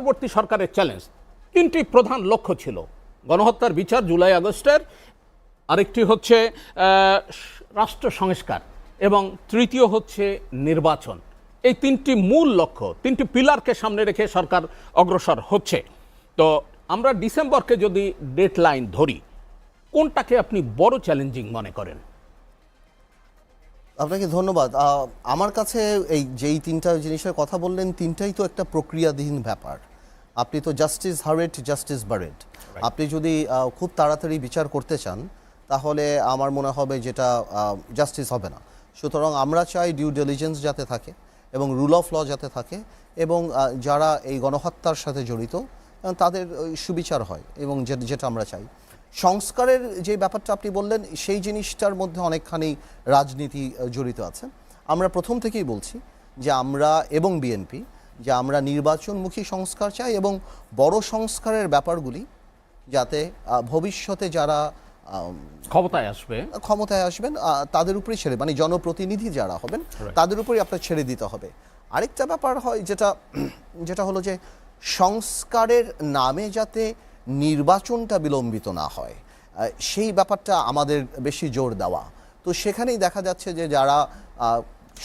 পরবর্তী সরকারের চ্যালেঞ্জ তিনটি প্রধান লক্ষ্য ছিল: গণহত্যার বিচার জুলাই আগস্টের, আরেকটি হচ্ছে রাষ্ট্র সংস্কার, এবং তৃতীয় হচ্ছে নির্বাচন। এই তিনটি মূল লক্ষ্য, তিনটি পিলারকে সামনে রেখে সরকার অগ্রসর হচ্ছে। তো আমরা ডিসেম্বরকে যদি ডেডলাইন ধরি, কোনটাকে আপনি বড় চ্যালেঞ্জিং মনে করেন? আপনাকে ধন্যবাদ। আমার কাছে এই যেই তিনটা জিনিসের কথা বললেন, তিনটাই তো একটা প্রক্রিয়াধীন ব্যাপার। আপনি তো জাস্টিস হারেট জাস্টিস বারেট, আপনি যদি খুব তাড়াতাড়ি বিচার করতে চান তাহলে আমার মনে হবে যেটা জাস্টিস হবে না। সুতরাং আমরা চাই ডিউ ডিলিজেন্স যাতে থাকে এবং রুল অফ ল যাতে থাকে, এবং যারা এই গণহত্যার সাথে জড়িত তাদের সুবিচার হয়, এবং যেটা আমরা চাই। সংস্কারের যে ব্যাপারটা আপনি বললেন, সেই জিনিসটার মধ্যে অনেকখানি রাজনীতি জড়িত আছে। আমরা প্রথম থেকেই বলছি যে আমরা এবং বিএনপি যে আমরা নির্বাচনমুখী সংস্কার চাই, এবং বড় সংস্কারের ব্যাপারগুলি যাতে ভবিষ্যতে যারা ক্ষমতায় আসবেন তাদের উপরেই ছেড়ে, মানে জনপ্রতিনিধি যারা হবেন তাদের উপরেই আপনার ছেড়ে দিতে হবে। আরেকটা ব্যাপার হয় যেটা হলো যে সংস্কারের নামে যাতে নির্বাচনটা বিলম্বিত না হয়, সেই ব্যাপারটা আমাদের বেশি জোর দেওয়া। তো সেখানেই দেখা যাচ্ছে যে যারা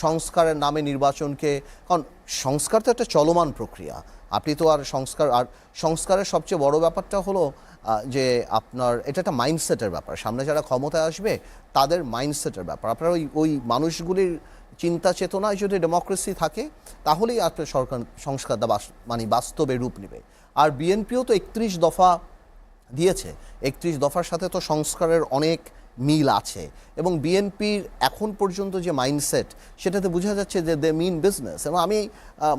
সংস্কারের নামে নির্বাচনকে, কারণ সংস্কার তো একটা চলমান প্রক্রিয়া, আপনি তো আর সংস্কারের সবচেয়ে বড় ব্যাপারটা হলো যে আপনার এটা একটা মাইন্ডসেটের ব্যাপার। সামনে যারা ক্ষমতায় আসবে তাদের মাইন্ডসেটের ব্যাপার। আপনার ওই মানুষগুলির চিন্তা চেতনায় যদি ডেমোক্রেসি থাকে তাহলেই আপনার সরকার সংস্কারটা মানে বাস্তবে রূপ নেবে। আর বিএনপিও তো 31 দফা দিয়েছে, 31 দফার সাথে তো সংস্কারের অনেক মিল আছে, এবং বিএনপির এখন পর্যন্ত যে মাইন্ডসেট সেটাতে বোঝা যাচ্ছে যে দে মিন বিজনেস। এবং আমি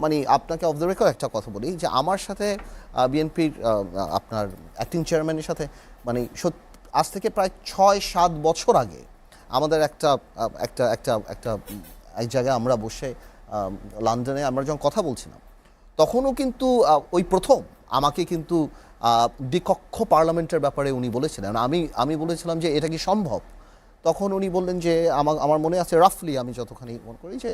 মানে আপনাকে অফ দ্য রেকর্ড একটা কথা বলি যে আমার সাথে বিএনপির আপনার অ্যাক্টিং চেয়ারম্যানের সাথে মানে আজ থেকে প্রায় 6-7 বছর আগে আমাদের একটা একটা একটা একটা এক জায়গায় আমরা বসে লন্ডনে আমরা যখন কথা বলছিলাম, তখনও কিন্তু ওই প্রথম আমাকে কিন্তু দ্বিকক্ষ পার্লামেন্টের ব্যাপারে উনি বলেছিলেন। আমি বলেছিলাম যে এটা কি সম্ভব? তখন উনি বললেন যে আমার মনে আছে রাফলি, আমি যতখানি মনে করি যে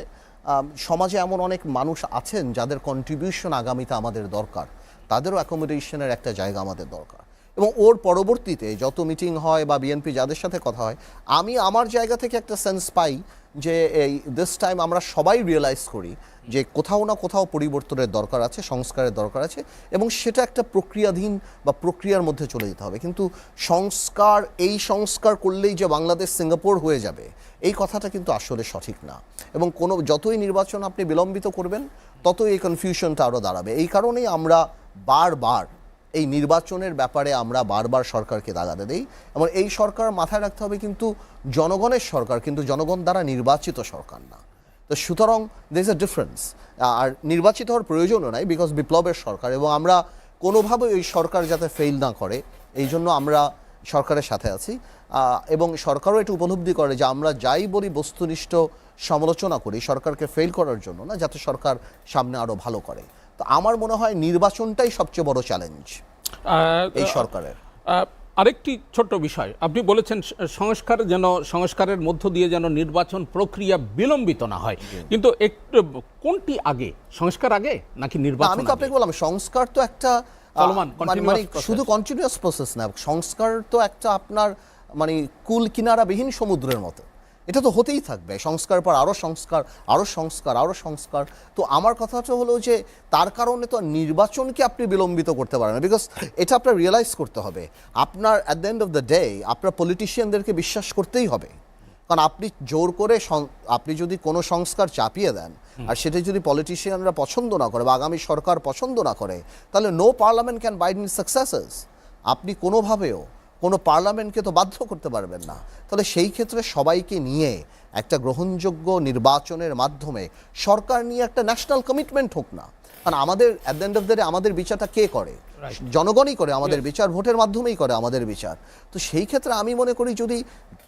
সমাজে এমন অনেক মানুষ আছেন যাদের কন্ট্রিবিউশন আগামীতে আমাদের দরকার, তাদেরও অ্যাকোমোডেশনের একটা জায়গা আমাদের দরকার। এবং ওর পরবর্তীতে যত মিটিং হয় বা বিএনপি যাদের সাথে কথা হয়, আমি আমার জায়গা থেকে একটা সেন্স পাই যে এই দিস টাইম আমরা সবাই রিয়েলাইজ করি যে কোথাও না কোথাও পরিবর্তনের দরকার আছে, সংস্কারের দরকার আছে, এবং সেটা একটা প্রক্রিয়াধীন বা প্রক্রিয়ার মধ্যে চলে যেতে হবে। কিন্তু সংস্কার করলেই যে বাংলাদেশ সিঙ্গাপুর হয়ে যাবে, এই কথাটা কিন্তু আসলে সঠিক না। এবং যতই নির্বাচন আপনি বিলম্বিত করবেন ততই এই কনফিউশনটা আরও দাঁড়াবে। এই কারণেই আমরা বারবার এই নির্বাচনের ব্যাপারে আমরা বারবার সরকারকে দাগাতে দিই। এবং এই সরকার মাথায় রাখতে হবে কিন্তু জনগণের সরকার, কিন্তু জনগণ দ্বারা নির্বাচিত সরকার না। তো সুতরাং দের ইজ এ ডিফারেন্স। আর নির্বাচিত হওয়ার প্রয়োজনও নাই, বিকজ বিপ্লবের সরকার, এবং আমরা কোনোভাবে ওই সরকার যাতে ফেইল না করে এই জন্য আমরা সরকারের সাথে আছি। এবং সরকারও এটা উপলব্ধি করে যে আমরা যাই বলি বস্তুনিষ্ঠ সমালোচনা করি সরকারকে ফেল করার জন্য না, যাতে সরকার সামনে আরও ভালো করে। তো আমার মনে হয় নির্বাচনটাই সবচেয়ে বড় চ্যালেঞ্জ এই সরকারের। আরেকটি ছোট্ট বিষয়, আপনি বলেছেন সংস্কারের মধ্য দিয়ে যেন নির্বাচন প্রক্রিয়া বিলম্বিত না হয়, কিন্তু কোনটি আগে, সংস্কার আগে নাকি নির্বাচন? আমি তো আপনাকে বললাম সংস্কার তো একটা মানে শুধু কন্টিনিউয়াস প্রসেস না, সংস্কার তো একটা আপনার মানে কুল কিনারাবিহীন সমুদ্রের মতো, এটা তো হতেই থাকবে। সংস্কার পর আরও সংস্কার, আরও সংস্কার, আরও সংস্কার। তো আমার কথাটা হলো যে তার কারণে তো নির্বাচনকে আপনি বিলম্বিত করতে পারেন না, বিকজ এটা আপনার রিয়েলাইজ করতে হবে। আপনার at the end of the day আপনার পলিটিশিয়ানদেরকে বিশ্বাস করতেই হবে। কারণ আপনি জোর করে আপনি যদি কোনো সংস্কার চাপিয়ে দেন আর সেটা যদি পলিটিশিয়ানরা পছন্দ না করে বা আগামী সরকার পছন্দ না করে, তাহলে no parliament can bind in successors. আপনি কোনোভাবেও কোনো পার্লামেন্টকে তো বাধ্য করতে পারবেন না। তাহলে সেই ক্ষেত্রে সবাইকে নিয়ে একটা গ্রহণযোগ্য নির্বাচনের মাধ্যমে সরকার নিয়ে একটা ন্যাশনাল কমিটমেন্ট হোক না। কারণ আমাদের at the end of the day আমাদের বিচারটা কে করে? জনগণই করে আমাদের বিচার, ভোটের মাধ্যমেই করে আমাদের বিচার। তো সেই ক্ষেত্রে আমি মনে করি যদি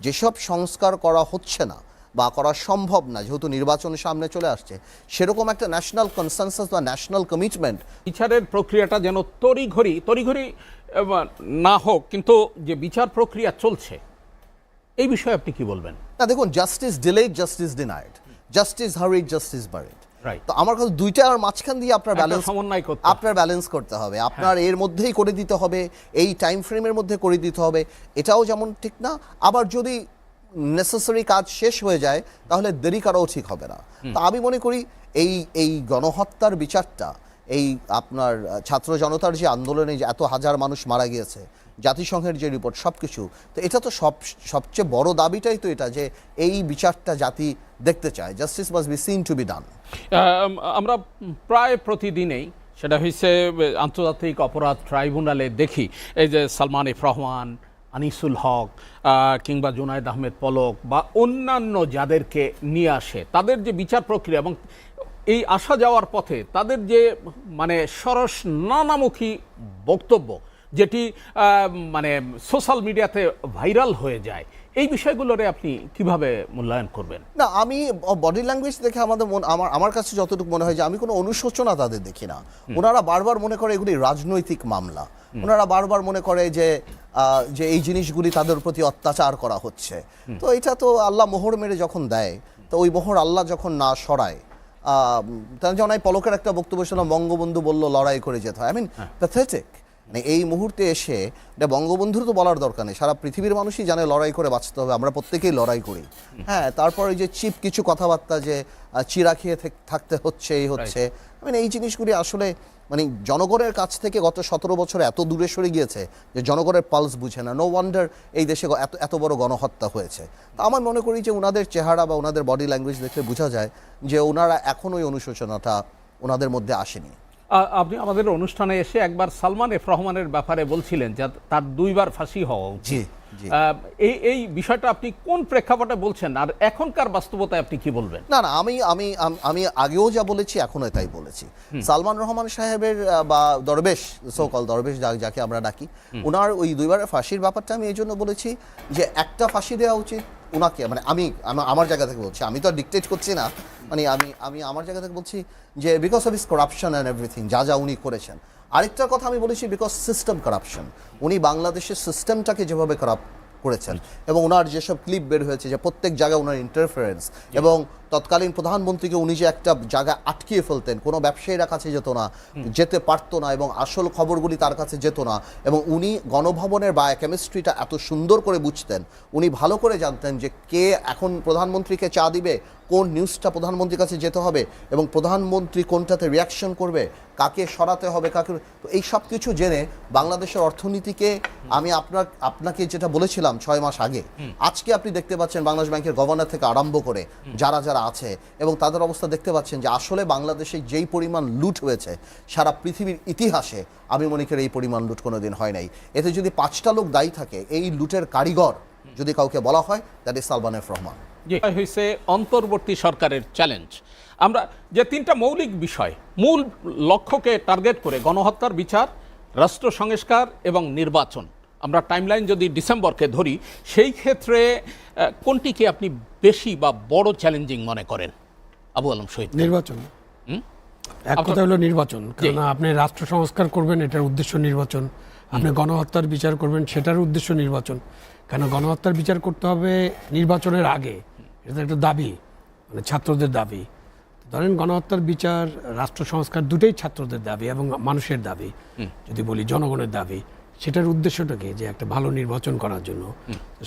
যেসব সংস্কার করা হচ্ছে না বা করা সম্ভব না, যেহেতু নির্বাচনের সামনে চলে আসছে, সেরকম একটা ন্যাশনাল কনসেনসাস বা ন্যাশনাল কমিটমেন্ট, বিচারের প্রক্রিয়াটা যেন তড়িঘড়ি না হোক, কিন্তু যে বিচার প্রক্রিয়া চলছে এই বিষয়ে আপনি কি বলবেন? না দেখুন, justice delayed, justice denied, justice হারিড, justice buried, Right. তো আমার কাছে দুইটার মাঝখান দিয়ে আপনার একটা ব্যালেন্স সমন্বয় করতে আপনার ব্যালেন্স করতে হবে, আপনার এর মধ্যেই করে দিতে হবে, এই টাইম ফ্রেমের মধ্যে করে দিতে হবে, এটাও যেমন ঠিক না, আবার যদি নেসেসারি কাজ শেষ হয়ে যায় তাহলে দেরি করাও ঠিক হবে না। তো আমি মনে করি এই এই গণহত্যার বিচারটা, এই আপনার ছাত্র জনতার যে আন্দোলনে যে এত হাজার মানুষ মারা গিয়েছে, জাতিসংঘের যে রিপোর্ট সব কিছু, তো এটা তো সবচেয়ে বড় দাবিটাই তো এটা যে এই বিচারটা জাতি দেখতে চায়। Justice must be seen to be done. আমরা প্রায় প্রতিদিনেই সেটা হয়েছে আন্তর্জাতিক অপরাধ ট্রাইব্যুনালে দেখি এই যে সালমান এফ রহমান, আনিসুল হক কিংবা জুনায়েদ আহমেদ পলক বা অন্যান্য যাদেরকে নিয়ে আসে, তাদের যে বিচার প্রক্রিয়া এবং এই আসা যাওয়ার পথে তাদের যে মানে সরস নানামুখী বক্তব্য, যেটি মানে সোশ্যাল মিডিয়াতে ভাইরাল হয়ে যায়, এই বিষয়গুলোরে আপনি কিভাবে মূল্যায়ন করবেন? না, আমি বডি ল্যাঙ্গুয়েজ দেখে আমার কাছে যতটুকু মনে হয় যে আমি কোনো অনুশোচনা তাদের দেখি না। ওনারা বারবার মনে করে এগুলি রাজনৈতিক মামলা, ওনারা বারবার মনে করে যে এই জিনিসগুলি তাদের প্রতি অত্যাচার করা হচ্ছে। তো এটা তো আল্লাহ মোহর মেরে যখন দেয়, তো ওই মোহর আল্লাহ যখন না সরায়, তার যেমন পলকের একটা বক্তব্য শুনলাম, বঙ্গবন্ধু বলল লড়াই করে যেতে হয়। I mean pathetic. মানে এই মুহূর্তে এসে এটা বঙ্গবন্ধুর তো বলার দরকার নেই, সারা পৃথিবীর মানুষই জানে লড়াই করে বাঁচতে হবে, আমরা প্রত্যেকেই লড়াই করি। হ্যাঁ, তারপর ওই যে চিপ কিছু কথাবার্তা যে চিরা খেয়ে থাকতে হচ্ছে, এই হচ্ছে, এই জিনিসগুলি আসলে মানে জনগণের কাছ থেকে গত 17 বছরে এত দূরে সরে গিয়েছে যে জনগণের পালস বুঝে না। নো ওয়ান্ডার এই দেশে এত বড় গণহত্যা হয়েছে। তো আমার মনে করি যে ওনাদের চেহারা বা ওনাদের বডি ল্যাঙ্গুয়েজ দেখলে বোঝা যায় যে ওনারা এখন ওই অনুশোচনাটা ওনাদের মধ্যে আসেনি। আপনি আমাদের অনুষ্ঠানে এসে একবার সালমান এফ রহমানের ব্যাপারে বলছিলেন যে তার 2 বার ফাঁসি হওয়া উচিত। এই বিষয়টা আপনি কোন প্রেক্ষাপটে বলছেন, আর এখনকার বাস্তবতায় আপনি কি বলবেন? না, আমি আগেও যা বলেছি এখনো তাই বলেছি। সালমান রহমান সাহেবের বা দরবেশ, সোকল দরবেশ যাকে আমরা ডাকি, ওনার ওই 2 বারের ফাঁসির ব্যাপারটা আমি এই জন্য বলেছি যে একটা ফাঁসি দেওয়া উচিত ওনাকে, মানে আমি আমার জায়গা থেকে বলছি, আমি তো আর ডিকটেট করছি না, মানে আমি আমার জায়গা থেকে বলছি যে because of his corruption and everything, যা উনি করেছেন। আরেকটার কথা আমি বলেছি বিকজ সিস্টেম করাপশন, উনি বাংলাদেশের সিস্টেমটাকে যেভাবে খারাপ করেছেন, এবং ওনার যেসব ক্লিপ বের হয়েছে যে প্রত্যেক জায়গায় ওনার ইন্টারফারেন্স, এবং তৎকালীন প্রধানমন্ত্রীকে উনি যে একটা জায়গায় আটকিয়ে ফেলতেন, কোনো ব্যবসায়ীরা কাছে যেতে পারতো না, এবং আসল খবরগুলি তার কাছে যেত না, এবং উনি গণভবনের বায়োকেমিস্ট্রিটা এত সুন্দর করে বুঝতেন, উনি ভালো করে জানতেন যে কে এখন প্রধানমন্ত্রীকে চা দিবে, কোন নিউজটা প্রধানমন্ত্রীর কাছে যেতে হবে, এবং প্রধানমন্ত্রী কোনটাতে রিয়াকশন করবে, কাকে সরাতে হবে, কাকে। তো এই সব কিছু জেনে বাংলাদেশের অর্থনীতিকে আমি আপনাকে যেটা বলেছিলাম 6 মাস আগে, আজকে আপনি দেখতে পাচ্ছেন বাংলাদেশ ব্যাংকের গভর্নর থেকে আরম্ভ করে যারা আছে, এবং তাদের অবস্থা দেখতে পাচ্ছেন যে আসলে বাংলাদেশে যেই পরিমাণ লুট হয়েছে সারা পৃথিবীর ইতিহাসে আমি মনে করি এই পরিমাণ লুট কোনোদিন হয় নাই। এতে যদি 5টা লোক দায়ী থাকে, এই লুটের কারিগর যদি কাউকে বলা হয়, that is Salman F Rahman. হয়েছে অন্তর্বর্তী সরকারের চ্যালেঞ্জ। আমরা যে 3টা মৌলিক বিষয়, মূল লক্ষ্যকে টার্গেট করে গণহত্যার বিচার, রাষ্ট্র সংস্কার এবং নির্বাচন, আমরা টাইমলাইন যদি ডিসেম্বরকে ধরি, সেই ক্ষেত্রে কোনটিকে আপনি বেশি বা বড় চ্যালেঞ্জিং মনে করেন? আবু আলম শহীদ। নির্বাচন, এক কথা হলো নির্বাচন। কারণ আপনি রাষ্ট্র সংস্কার করবেন, এটার উদ্দেশ্য নির্বাচন। আপনি গণহত্যার বিচার করবেন, সেটার উদ্দেশ্য নির্বাচন। কেন গণহত্যার বিচার করতে হবে নির্বাচনের আগে, এটা একটা দাবি, মানে ছাত্রদের দাবি। ধরেন গণহত্যার বিচার, রাষ্ট্র সংস্কার দুটোই ছাত্রদের দাবি এবং মানুষের দাবি, যদি বলি জনগণের দাবি। সেটার উদ্দেশ্যটা কি? যে একটা ভালো নির্বাচন করার জন্য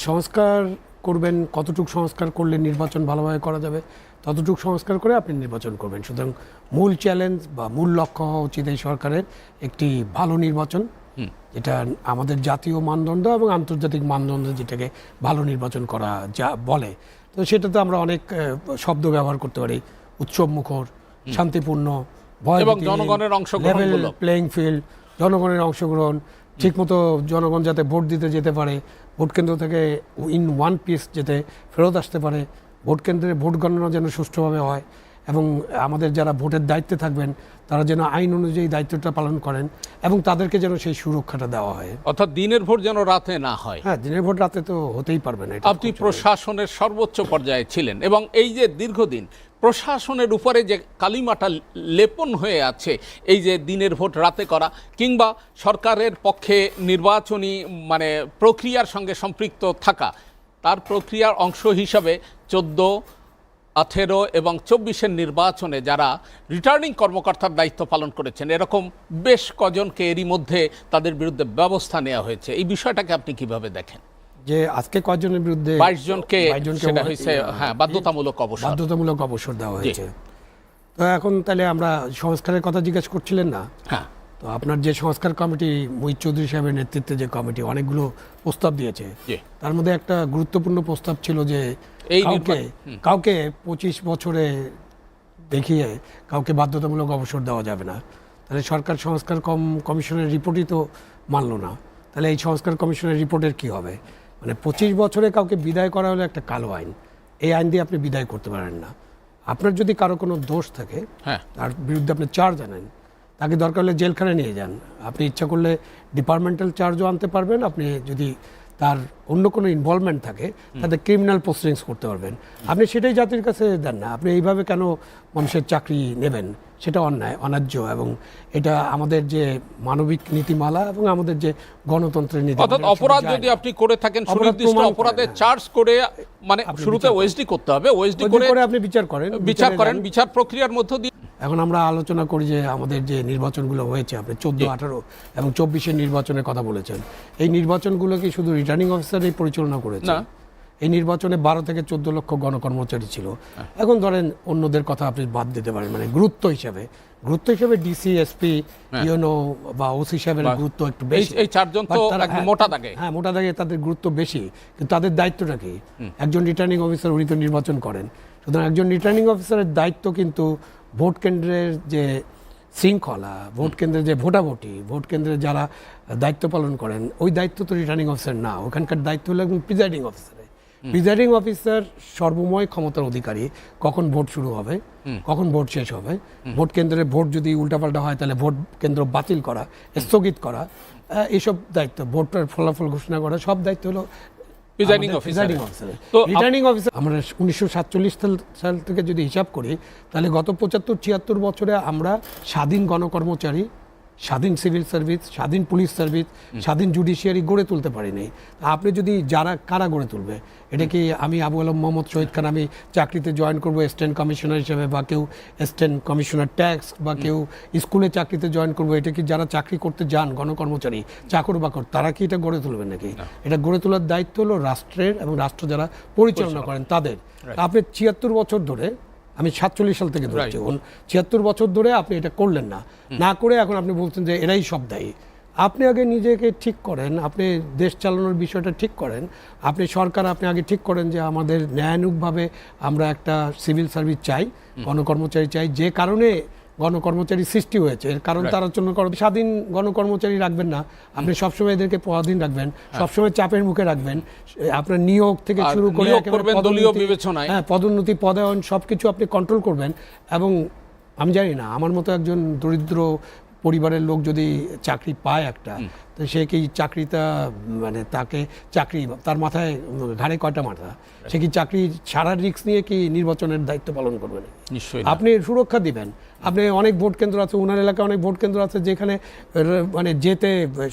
সংস্কার করবেন। কতটুকু সংস্কার করলে নির্বাচন ভালোভাবে করা যাবে, ততটুকু সংস্কার করে আপনি নির্বাচন করবেন। সুতরাং মূল চ্যালেঞ্জ বা মূল লক্ষ্য হওয়া উচিত এই সরকারের একটি ভালো নির্বাচন, যেটা আমাদের জাতীয় মানদণ্ড এবং আন্তর্জাতিক মানদণ্ড যেটাকে ভালো নির্বাচন করা যা বলে। তো সেটাতে আমরা অনেক শব্দ ব্যবহার করতে পারি, উৎসব মুখর, শান্তিপূর্ণ, ভয় এবং জনগণের অংশগ্রহণ, প্লেইং ফিল্ড, জনগণের অংশগ্রহণ, ঠিকমতো জনগণ যাতে ভোট দিতে যেতে পারে, ভোট কেন্দ্র থেকে ইন ওয়ান পিস যেতে ফেরত আসতে পারে, ভোট কেন্দ্রে ভোট গণনা যেন সুষ্ঠুভাবে হয়, এবং আমাদের যারা ভোটের দায়িত্বে থাকবেন তারা যেন আইন অনুযায়ী দায়িত্বটা পালন করেন, এবং তাদেরকে যেন সেই সুরক্ষাটা দেওয়া হয়। অর্থাৎ দিনের ভোট যেন রাতে না হয়। হ্যাঁ, দিনের ভোট রাতে তো হতেই পারবে না। আপনি প্রশাসনের সর্বোচ্চ পর্যায়ে ছিলেন, এবং এই যে দীর্ঘদিন প্রশাসনের উপরে যে কালিমাটা লেপন হয়ে আছে, এই যে দিনের ভোট রাতে করা, কিংবা সরকারের পক্ষে নির্বাচনী মানে প্রক্রিয়ার সঙ্গে সম্পৃক্ত থাকা, তার প্রক্রিয়ার অংশ হিসাবে 14 18 এবং 24-এর নির্বাচনে যারা রিটার্নিং কর্মকর্তার দায়িত্ব পালন করেছেন এরকম বেশ কজনকে এরই মধ্যে তাদের বিরুদ্ধে ব্যবস্থা নেওয়া হয়েছে, এই বিষয়টাকে আপনি কিভাবে দেখেন? যে আজকে কয়জনের বিরুদ্ধে 22 জনকে সেটা হয়েছে, হ্যাঁ, বাধ্যতামূলক অবসর দেওয়া হয়েছে। তো এখন তাহলে আমরা সংস্কারের কথা জিজ্ঞেস করছিলেন না? হ্যাঁ। তো আপনার যে সংস্কার কমিটি, মুহিত চৌধুরী সাহেবের নেতৃত্বে যে কমিটি অনেকগুলো প্রস্তাব দিয়েছে, তার মধ্যে একটা গুরুত্বপূর্ণ প্রস্তাব ছিল যে কাউকে 25 বছরে দেখিয়ে কাউকে বাধ্যতামূলক অবসর দেওয়া যাবে না। তাহলে সরকার সংস্কার কমিশনের রিপোর্টই তো মানল না, তাহলে এই সংস্কার কমিশনের রিপোর্টের কি হবে? মানে 25 বছরে কাউকে বিদায় করা হলো একটা কালো আইন, এই আইন দিয়ে আপনি বিদায় করতে পারেন না। আপনার যদি কারো কোনো দোষ থাকে, তার বিরুদ্ধে আপনি চার্জ আনেন, তাকে দরকার হলে জেলখানায় নিয়ে যান। আপনি ইচ্ছা করলে ডিপার্টমেন্টাল চার্জও আনতে পারবেন, আপনি যদি তার অন্য কোনো ইনভলভমেন্ট থাকে তাতে ক্রিমিনাল প্রসিডিংস করতে পারবেন। আপনি সেটাই জাতির কাছে দেন না, আপনি এইভাবে কেন মানুষের চাকরি নেবেন? সেটা অন্যায়, অন্যায্য, এবং এটা আমাদের যে মানবিক নীতিমালা এবং আমাদের যে গণতন্ত্রের নীতি। অর্থাৎ অপরাধ যদি আপনি করে থাকেন, সুনির্দিষ্ট অপরাধের চার্জ করে, মানে শুরুতে ওএসডি করতে হবে, ওএসডি করে আপনি বিচার করেন, বিচার প্রক্রিয়ার মধ্য দিয়ে। এখন আমরা আলোচনা করি যে আমাদের যে নির্বাচনগুলো হয়েছে, আপনি 14, 18 এবং 24-এর নির্বাচনের কথা বলেছেন, এই নির্বাচনগুলো কি শুধু রিটার্নিং অফিসারই পরিচালনা করেছে? না, এই নির্বাচনে 12 থেকে 14 লক্ষ গণকর্মচারী ছিল। এখন ধরেন অন্যদের কথা আপনি বাদ দিতে পারেন, মানে গুরুত্ব হিসাবে ডিসি, এসপি, ইউনো বা ওসি সাহেবের গুরুত্ব একটু বেশি। এই চারজন তো মোটা দাগে, হ্যাঁ, মোটা দাগে তাদের গুরুত্ব বেশি, কিন্তু তাদের দায়িত্বটা কি? একজন রিটার্নিং অফিসার, উনি তো নির্বাচন করেন। সুতরাং একজন রিটার্নিং অফিসারের দায়িত্ব কিন্তু ভোট কেন্দ্রের যে শৃঙ্খলা, ভোট কেন্দ্রের যে ভোটাভুটি, ভোট কেন্দ্রে যারা দায়িত্ব পালন করেন, ওই দায়িত্ব তো রিটার্নিং অফিসার না। ওখানকার দায়িত্ব হলো একজন প্রিজাইডিং অফিসার। প্রিজাইডিং অফিসার সর্বময় ক্ষমতার অধিকারী, কখন ভোট শুরু হবে, কখন ভোট শেষ হবে, ভোট কেন্দ্রে ভোট যদি উল্টাপাল্টা হয় তাহলে ভোট কেন্দ্র বাতিল করা, স্থগিত করা, এইসব দায়িত্ব, ভোটের ফলাফল ঘোষণা করা, সব দায়িত্ব হলো প্রিজাইডিং অফিসার। রিটার্নিং অফিসার আমরা 1947 সাল থেকে যদি হিসাব করি, তাহলে গত 75-76 বছরে আমরা স্বাধীন গণকর্মচারী, স্বাধীন সিভিল সার্ভিস, স্বাধীন পুলিশ সার্ভিস, স্বাধীন জুডিশিয়ারি গড়ে তুলতে পারিনি। আপনি যদি কারা গড়ে তুলবে? এটা কি আমি আবু আলম মোহাম্মদ শহীদ খান আমি চাকরিতে জয়েন করবো অ্যাসিস্ট্যান্ট কমিশনার হিসেবে, বা কেউ অ্যাসিস্ট্যান্ট কমিশনার ট্যাক্স, বা কেউ স্কুলে চাকরিতে জয়েন করবো? এটা কি যারা চাকরি করতে যান গণকর্মচারী, চাকর বাকর, তারা কি এটা গড়ে তুলবেন নাকি? এটা গড়ে তোলার দায়িত্ব হলো রাষ্ট্রের, এবং রাষ্ট্র যারা পরিচালনা করেন তাদের। আপনি 76 বছর ধরে, আমি 47 সাল থেকে ধরছি, 76 বছর ধরে আপনি এটা করলেন না, না করে এখন আপনি বলছেন যে এরাই সব দায়ী। আপনি আগে নিজেকে ঠিক করেন, আপনি দেশ চালানোর বিষয়টা ঠিক করেন, আপনি সরকার, আপনি আগে ঠিক করেন যে আমাদের ন্যায়ানুগভাবে আমরা একটা সিভিল সার্ভিস চাই, গণকর্মচারী চাই, যে কারণে গণকর্মচারী সৃষ্টি হয়েছে, এর কারণ তারা জন্য স্বাধীন গণকর্মচারী রাখবেন না, আপনি সবসময় এদেরকে পরাধীন রাখবেন, সবসময় চাপের মুখে রাখবেন। আপনার নিয়োগ থেকে শুরু করে পদোন্নতি, পদায়ন সবকিছু আপনি কন্ট্রোল করবেন। এবং আমি জানি না, আমার মতো একজন দরিদ্র পরিবারের লোক যদি চাকরি পায় একটা, তো সে কি চাকরিটা, মানে তাকে চাকরি, তার মাথায় ঘাড়ে কয়টা মাথা, সে কি চাকরি সারা রিস্ক নিয়ে কি নির্বাচনের দায়িত্ব পালন করবেন? নিশ্চয়ই আপনি সুরক্ষা দিবেন। আপনি অনেক ভোট কেন্দ্র আছে, ওনার এলাকায় অনেক ভোট কেন্দ্র আছে যেখানে মানে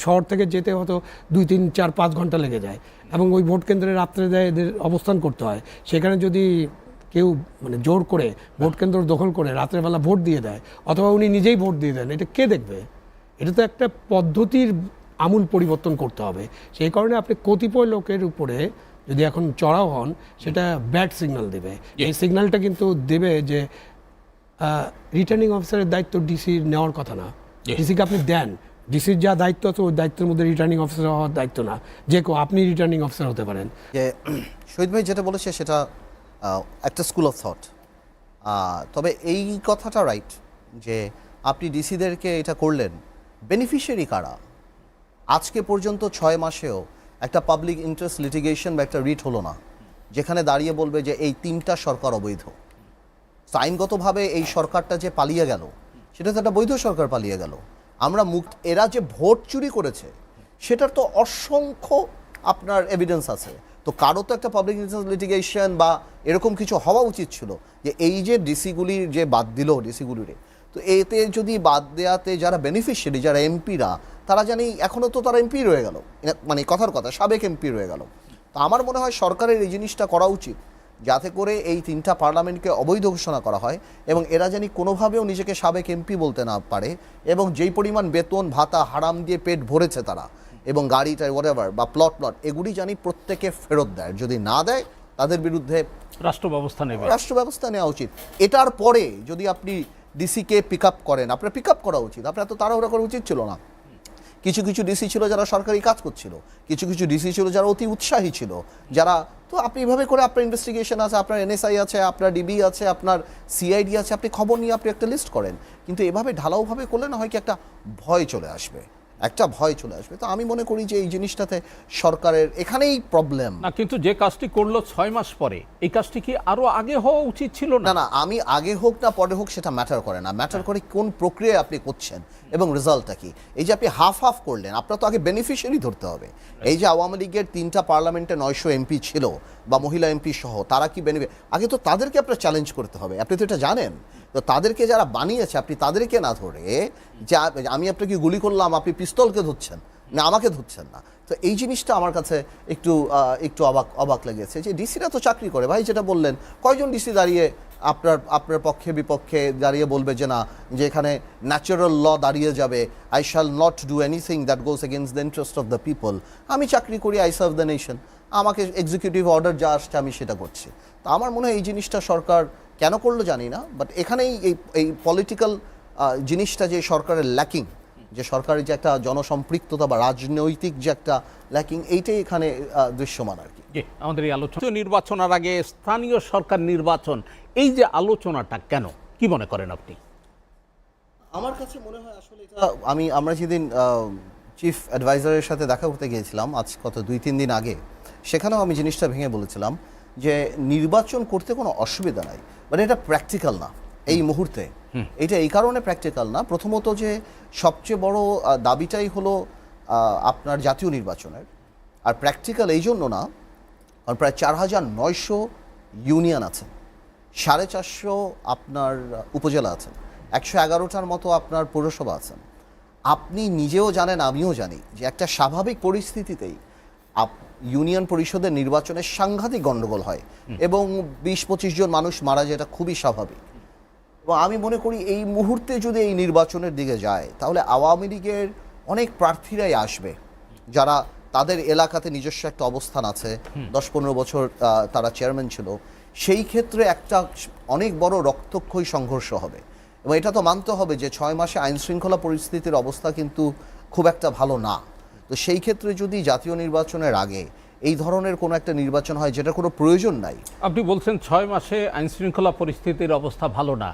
শহর থেকে যেতে হয়তো 2, 3, 4, 5 ঘন্টা লেগে যায়, এবং ওই ভোট কেন্দ্রে রাত্রে যায় এদের অবস্থান করতে হয়। সেখানে যদি কেউ মানে জোর করে ভোট কেন্দ্র দখল করে রাত্রেবেলা ভোট দিয়ে দেয়, অথবা উনি নিজেই ভোট দিয়ে দেন, এটা কে দেখবে? এটা তো একটা পদ্ধতির আমূল পরিবর্তন করতে হবে। সেই কারণে আপনি কতিপয় লোকের উপরে যদি এখন চড়াও হন, সেটা ব্যাড সিগন্যাল দেবে। এই সিগন্যালটা কিন্তু দেবে যে রিটার্নিং অফিসারের দায়িত্ব ডিসির নেওয়ার কথা না। ডিসিকে আপনি দেন, ডিসির যা দায়িত্ব আছে ওই দায়িত্বের মধ্যে রিটার্নিং অফিসার হওয়ার দায়িত্ব না। যে কেউ, আপনি রিটার্নিং অফিসার হতে পারেন। যে শহীদ ভাই যেটা বলেছে সেটা একটা স্কুল অফ থট, তবে এই কথাটা রাইট যে আপনি ডিসিদেরকে এটা করলেন, বেনিফিশিয়ারি কারা? আজকে পর্যন্ত 6 মাসেও একটা পাবলিক ইন্টারেস্ট লিটিগেশন বা একটা রিট হলো না যেখানে দাঁড়িয়ে বলবে যে এই 3টা সরকার অবৈধ। আইনগতভাবে এই সরকারটা যে পালিয়ে গেল, সেটা তো একটা বৈধ সরকার পালিয়ে গেল। আমরা এরা যে ভোট চুরি করেছে সেটার তো অসংখ্য আপনার এভিডেন্স আছে। তো কারো তো একটা পাবলিক ইন্টারেস্ট লিটিগেশন বা এরকম কিছু হওয়া উচিত ছিল, যে এই যে ডিসিগুলি যে বাদ দিল ডিসিগুলিরে, তো এতে যদি বাদ দেওয়াতে যারা বেনিফিশিয়ারি, যারা এমপিরা, তারা জানি এখনও তো তারা এমপি রয়ে গেল, মানে কথার কথা সাবেক এমপি রয়ে গেল। তো আমার মনে হয় সরকারের এই জিনিসটা করা উচিত যাতে করে এই 3টা পার্লামেন্টকে অবৈধ ঘোষণা করা হয় এবং এরা জানি কোনোভাবেও নিজেকে সাবেক এমপি বলতে না পারে, এবং যেই পরিমাণ বেতন ভাতা হারাম দিয়ে পেট ভরেছে তারা, এবং গাড়িটা হোয়াটএভার বা প্লট এগুলি জানি প্রত্যেকে ফেরত দেয়, যদি না দেয় তাদের বিরুদ্ধে রাষ্ট্র ব্যবস্থা নেওয়া উচিত। এটার পরে যদি আপনি ডিসিকে পিক আপ করেন, আপনার পিক আপ করা উচিত, আপনার তো তাড়াহুড়া করা উচিত ছিল না। কিছু কিছু ডিসি ছিল যারা সরকারি কাজ করছিল, কিছু কিছু ডিসি ছিল যারা অতি উৎসাহী ছিল, যারা, তো আপনি এভাবে করে আপনার ইনভেস্টিগেশন আছে, আপনার এনএসআই আছে, আপনার ডিবি আছে, আপনার সিআইডি আছে, আপনি খবর নিয়ে আপনি একটা লিস্ট করেন। কিন্তু এভাবে ঢালাওভাবে করলে না হয় কি একটা ভয় চলে আসবে, তো আমি মনে করি যে এই জিনিসটাতে সরকারের এখানেই প্রবলেম না। কিন্তু যে কাজটি করলো 6 মাস পরে, এই কাজটি কি আরো আগে হওয়া উচিত ছিল না? না, আমি আগে হোক না পরে হোক সেটা ম্যাটার করে না, ম্যাটার করে কোন প্রক্রিয়ায় আপনি করছেন এবং রেজাল্টটা কি। এই যে আপনি হাফ করলেন, আপনার তো আগে বেনিফিশিয়ারি ধরতে হবে। এই যে আওয়ামী লীগের 3টা পার্লামেন্টে 900 এমপি ছিল বা মহিলা এমপি সহ, তারা কি আগে তো তাদেরকে আপনার চ্যালেঞ্জ করতে হবে, আপনি তো এটা জানেন। তো তাদেরকে যারা বানিয়েছে আপনি তাদেরকে না ধরে যে আমি আপনাকে গুলি করলাম আপনি পিস্তলকে ধরছেন না, আমাকে ধরছেন না। তো এই জিনিসটা আমার কাছে একটু অবাক লেগেছে যে ডিসিরা তো চাকরি করে ভাই, যেটা বললেন, কয়জন ডিসি দাঁড়িয়ে আপনার পক্ষে বিপক্ষে দাঁড়িয়ে বলবে যে না, যে এখানে ন্যাচারাল ল দাঁড়িয়ে যাবে, I shall not do anything that goes against the interest of the people. আমি চাকরি করি, আই সার্ভ দ্য নেশন, আমাকে এক্সিকিউটিভ অর্ডার যা আসছে আমি সেটা করছি। তো আমার মনে হয় এই জিনিসটা সরকার কেন করলো জানি না, বাট এখানেই এই পলিটিক্যাল জিনিসটা যে সরকারের ল্যাকিং, যে সরকারের যে একটা জনসম্পৃক্ততা বা রাজনৈতিক যে একটা ল্যাকিং, এইটাই এখানে দৃশ্যমান আর কি। আমাদের এই আলোচনা নির্বাচনের আগে স্থানীয় সরকার নির্বাচন, এই যে আলোচনাটা কেন, কি মনে করেন আপনি? আমার কাছে মনে হয় আসলে এটা আমরা যেদিন চিফ অ্যাডভাইজারের সাথে দেখা করতে গিয়েছিলাম আজ কত 2-3 দিন আগে, সেখানেও আমি জিনিসটা ভেঙে বলেছিলাম যে নির্বাচন করতে কোনো অসুবিধা নাই, মানে এটা প্র্যাকটিক্যাল না এই মুহূর্তে। এটা এই কারণে প্র্যাকটিক্যাল না, প্রথমত যে সবচেয়ে বড় দাবিটাই হলো আপনার জাতীয় নির্বাচনের, আর প্র্যাকটিক্যাল এই জন্য না, কারণ প্রায় 4900 ইউনিয়ন আছে, 450 আপনার উপজেলা আছেন, 111টার মতো আপনার পৌরসভা আছেন। আপনি নিজেও জানেন, আমিও জানি যে একটা স্বাভাবিক পরিস্থিতিতেই ইউনিয়ন পরিষদের নির্বাচনের সাংঘাতিক গণ্ডগোল হয় এবং 20-25 জন মানুষ মারা যায়, এটা খুবই স্বাভাবিক। এবং আমি মনে করি এই মুহূর্তে যদি এই নির্বাচনের দিকে যায় তাহলে আওয়ামী লীগের অনেক প্রার্থীরাই আসবে যারা তাদের এলাকাতে নিজস্ব একটা অবস্থান আছে, 10-15 বছর তারা চেয়ারম্যান ছিল, সেই ক্ষেত্রে একটা অনেক বড় রক্তক্ষয়ী সংঘর্ষ হবে। এবং এটা তো মানতে হবে যে 6 মাসে আইন শৃঙ্খলা পরিস্থিতির অবস্থা কিন্তু খুব একটা ভালো না। তো সেই ক্ষেত্রে যদি জাতীয় নির্বাচনের আগে এই ধরনের কোনো একটা নির্বাচন হয় যেটা কোনো প্রয়োজন নাই। আপনি বলছেন 6 মাসে আইন শৃঙ্খলা পরিস্থিতির অবস্থা ভালো না,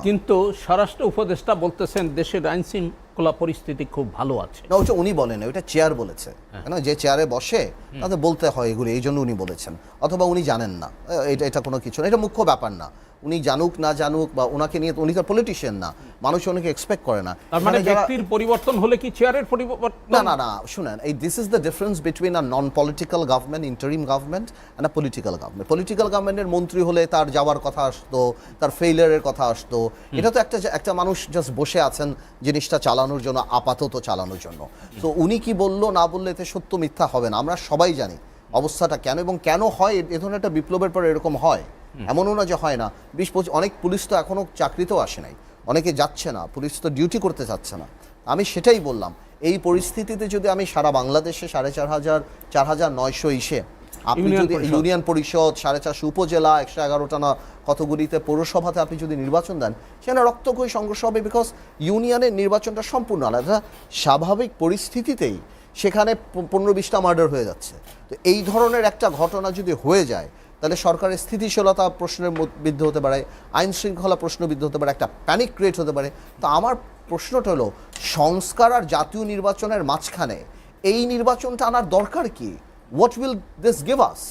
কিন্তু স্বরাষ্ট্র উপদেষ্টা বলতেছেন দেশের আইন শৃঙ্খলা পরিস্থিতি খুব ভালো আছে। না, ওটা উনি বলেন, ওটা চেয়ার বলেছে, কেন যে চেয়ারে বসে তাদের বলতে হয় এগুলো, এই জন্য উনি বলেছেন, অথবা উনি জানেন না, এটা কোনো কিছু না, এটা মুখ্য ব্যাপার না। উনি জানুক না জানুক বা ওনাকে নিয়ে, উনি তো পলিটিশিয়ান না, মানুষ ওনাকে এক্সপেক্ট করে না। তার মানে ব্যক্তির পরিবর্তন হলে কি চেয়ারের পরিবর্তন? না, শুনেন, এই this is the difference between a non political government, interim government and a political government. Political গভর্নমেন্টের মন্ত্রী হলে তার যাওয়ার কথা আসতো, তার ফেইলিয়ারের কথা আসতো। এটা তো একটা মানুষ জাস্ট বসে আছেন জিনিসটা চালানোর জন্য, আপাতত চালানোর জন্য। তো উনি কি বললো না বললে এতে সত্য মিথ্যা হবে না, আমরা সবাই জানি অবস্থাটা কেন এবং কেন হয়। এ ধরনের একটা বিপ্লবের পর এরকম হয়, এমনও না যে হয় না। 20-25 অনেক পুলিশ তো এখনও চাকরিতেও আসে নাই, অনেকে যাচ্ছে না, পুলিশ তো ডিউটি করতে চাচ্ছে না। আমি সেটাই বললাম, এই পরিস্থিতিতে যদি আমি সারা বাংলাদেশে 4,900 ইসে আপনি যদি ইউনিয়ন পরিষদ, 450 উপজেলা, 111টা না কতগুলিতে পৌরসভাতে আপনি যদি নির্বাচন দেন, সেখানে রক্তক্ষয়ী সংঘর্ষ হবে, বিকজ ইউনিয়নের নির্বাচনটা সম্পূর্ণ আলাদা। স্বাভাবিক পরিস্থিতিতেই সেখানে 15-20টা মার্ডার হয়ে যাচ্ছে। তো এই ধরনের একটা ঘটনা যদি হয়ে যায় তাহলে সরকারের স্থিতিশীলতা প্রশ্নের বিদ্ধ হতে পারে, আইন শৃঙ্খলা প্রশ্নবিদ্ধ হতে পারে, একটা প্যানিক ক্রিয়েট হতে পারে। তো আমার প্রশ্নটা হলো, সংস্কার আর জাতীয় নির্বাচনের মাঝখানে এই নির্বাচনটা আনার দরকার কি? What will this give us?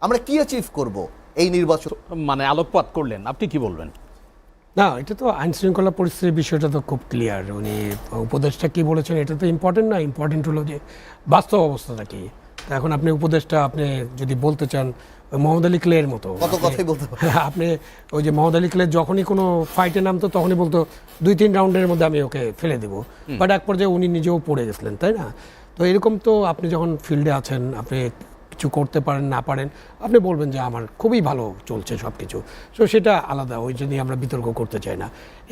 আমরা কি অ্যাচিভ করব এই নির্বাচন? মানে আলোকপাত করলেন, আপনি কি বলবেন? না, এটা তো আইন শৃঙ্খলা পরিস্থিতির বিষয়টা তো খুব ক্লিয়ার। উনি উপদেষ্টা কি বলেছেন এটা তো ইম্পর্টেন্ট না, ইম্পর্টেন্ট হলো যে বাস্তব অবস্থাটা কি। এখন আপনি উপদেষ্টা, আপনি যদি বলতে চান মোহাম্মদ আলী ক্লের মতো, কত কথাই বলতে পারেন আপনি ওই যে মোহাম্মদ আলী ক্লে যখনই কোনো ফাইটে নামতো তখনই বলতো 2-3 রাউন্ডের মধ্যে আমি ওকে ফেলে দেবো, বাট এক পর্যায়ে উনি নিজেও পড়ে গেছিলেন, তাই না? তো এরকম তো আপনি যখন ফিল্ডে আছেন, আপনি কিছু করতে পারেন না পারেন, আপনি বলবেন যে আমার খুবই ভালো চলছে সব কিছু। সো সেটা আলাদা, ওই জন্যই আমরা বিতর্ক করতে চাই না।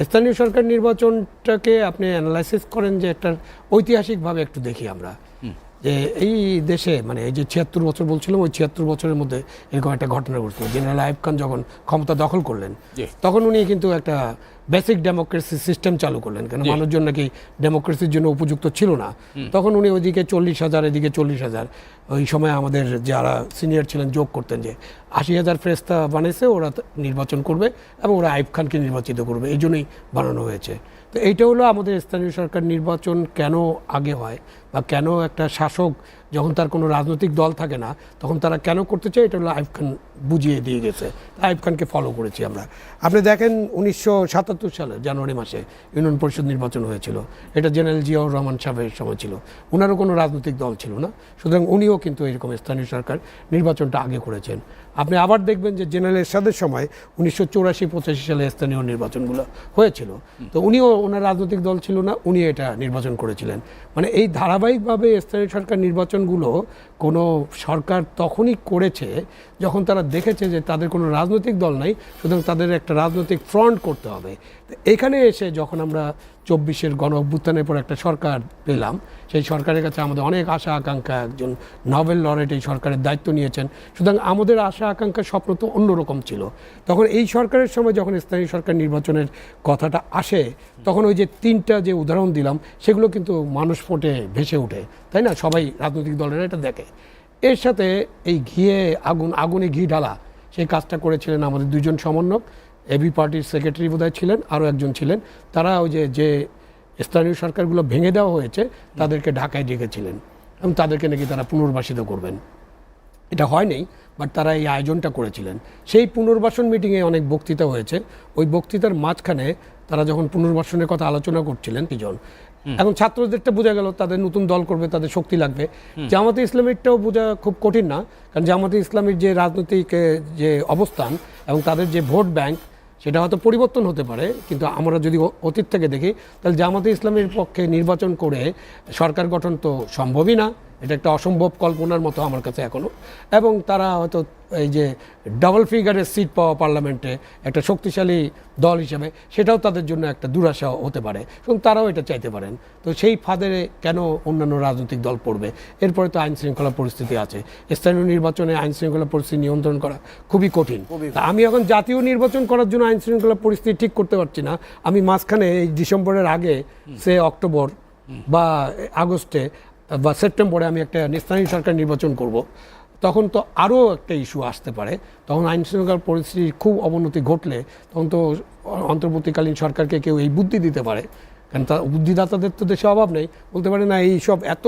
স্থানীয় সরকার নির্বাচনটাকে আপনি অ্যানালাইসিস করেন যে একটা ঐতিহাসিকভাবে একটু দেখি আমরা যে এই দেশে মানে এই যে ৭৬ বছর বলছিলাম, ওই ৭৬ বছরের মধ্যে এরকম একটা ঘটনা ঘটছিল। জেনারেল আইয়ুব খান যখন ক্ষমতা দখল করলেন তখন উনি কিন্তু একটা বেসিক ডেমোক্রেসি সিস্টেম চালু করলেন, কেন মানুষজন নাকি ডেমোক্রেসির জন্য উপযুক্ত ছিল না। তখন উনি ওইদিকে ৪০,০০০ এদিকে ৪০,০০০, ওই সময় আমাদের যারা সিনিয়র ছিলেন যোগ করতেন যে ৮০,০০০ ফেরেস্তা বানিয়েছে, ওরা নির্বাচন করবে এবং ওরা আইয়ুব খানকে নির্বাচিত করবে, এই জন্যই বানানো হয়েছে। তো এইটা হলো আমাদের স্থানীয় সরকার নির্বাচন কেন আগে হয় বা কেন একটা শাসক যখন তার কোনো রাজনৈতিক দল থাকে না তখন তারা কেন করতে চায়, এটা হলো আইয়ুব খান বুঝিয়ে দিয়ে গেছে। আইয়ুব খানকে ফলো করেছি আমরা। আপনি দেখেন ১৯৭৭ সালে জানুয়ারি মাসে ইউনিয়ন পরিষদ নির্বাচন হয়েছিল, এটা জেনারেল জিয়াউর রহমান সাহেবের সময় ছিল, ওনারও কোনো রাজনৈতিক দল ছিল না, সুতরাং উনিও কিন্তু এরকম স্থানীয় সরকার নির্বাচনটা আগে করেছেন। আপনি আবার দেখবেন যে জেনারেল এরশাদের সময় ১৯৮৪-৮৫ সালে স্থানীয় নির্বাচনগুলো হয়েছিল, তো উনিও ওনার রাজনৈতিক দল ছিল না, উনি এটা নির্বাচন করেছিলেন। মানে এই ধারাবাহিকভাবে স্থানীয় সরকার নির্বাচনগুলো কোনো সরকার তখনই করেছে যখন তারা দেখেছে যে তাদের কোনো রাজনৈতিক দল নাই, সুতরাং তাদের একটা রাজনৈতিক ফ্রন্ট করতে হবে। তো এখানে এসে যখন আমরা ২৪-এর গণ অভ্যুত্থানের পর একটা সরকার পেলাম, সেই সরকারের কাছে আমাদের অনেক আশা আকাঙ্ক্ষা, একজন নোবেল লরেট এই সরকারের দায়িত্ব নিয়েছেন, সুতরাং আমাদের আশা আকাঙ্ক্ষা স্বপ্ন তো অন্যরকম ছিল। তখন এই সরকারের সময় যখন স্থানীয় সরকার নির্বাচনের কথাটা আসে তখন ওই যে ৩টা যে উদাহরণ দিলাম সেগুলো কিন্তু মানুষ ফোটে ভেসে ওঠে, তাই না? সবাই রাজনৈতিক দলেরা এটা দেখে। এর সাথে এই আগুনে ঘি ঢালা সেই কাজটা করেছিলেন আমাদের ২জন সমন্বয়ক, এবি পার্টির সেক্রেটারি বোধহয় ছিলেন, আরও একজন ছিলেন। তারা ওই যে স্থানীয় সরকারগুলো ভেঙে দেওয়া হয়েছে তাদেরকে ঢাকায় ডেকেছিলেন এবং তাদেরকে নাকি তারা পুনর্বাসিত করবেন। এটা হয়নি, বাট তারা এই আয়োজনটা করেছিলেন। সেই পুনর্বাসন মিটিংয়ে অনেক বক্তৃতা হয়েছে, ওই বক্তৃতার মাঝখানে তারা যখন পুনর্বাসনের কথা আলোচনা করছিলেন তিনজন, এখন ছাত্রদেরটা বোঝা গেল তাদের নতুন দল করবে, তাদের শক্তি লাগবে। জামাতে ইসলামীরটাও বোঝা খুব কঠিন না, কারণ জামাতে ইসলামীর যে রাজনৈতিক যে অবস্থান এবং তাদের যে ভোট ব্যাংক সেটা হয়তো পরিবর্তন হতে পারে, কিন্তু আমরা যদি অতীত থেকে দেখি তাহলে জামাতে ইসলামীর পক্ষে নির্বাচন করে সরকার গঠন তো সম্ভবই না, এটা একটা অসম্ভব কল্পনার মতো আমার কাছে এখনও। এবং তারা হয়তো এই যে ডাবল ফিগারের সিট পাওয়া পার্লামেন্টে একটা শক্তিশালী দল হিসেবে সেটাও তাদের জন্য একটা দুরাশা হতে পারে, এবং তারাও এটা চাইতে পারেন। তো সেই ফাঁদে কেন অন্যান্য রাজনৈতিক দল পড়বে? এরপরে তো আইন শৃঙ্খলা পরিস্থিতি আছে, স্থানীয় নির্বাচনে আইন শৃঙ্খলা পরিস্থিতি নিয়ন্ত্রণ করা খুবই কঠিন। আমি এখন জাতীয় নির্বাচন করার জন্য আইন শৃঙ্খলা পরিস্থিতি ঠিক করতে পারছি না, আমি মাঝখানে এই ডিসেম্বরের আগে সে অক্টোবর বা আগস্টে বা সেপ্টেম্বরে আমি একটা স্থানীয় সরকার নির্বাচন করব, তখন তো আরও একটা ইস্যু আসতে পারে। তখন আইন শৃঙ্খলা পরিস্থিতির খুব অবনতি ঘটলে তখন তো অন্তর্বর্তীকালীন সরকারকে কেউ এই বুদ্ধি দিতে পারে, কারণ তার বুদ্ধিদাতাদের তো দেশে অভাব নেই, বলতে পারে না এই সব এত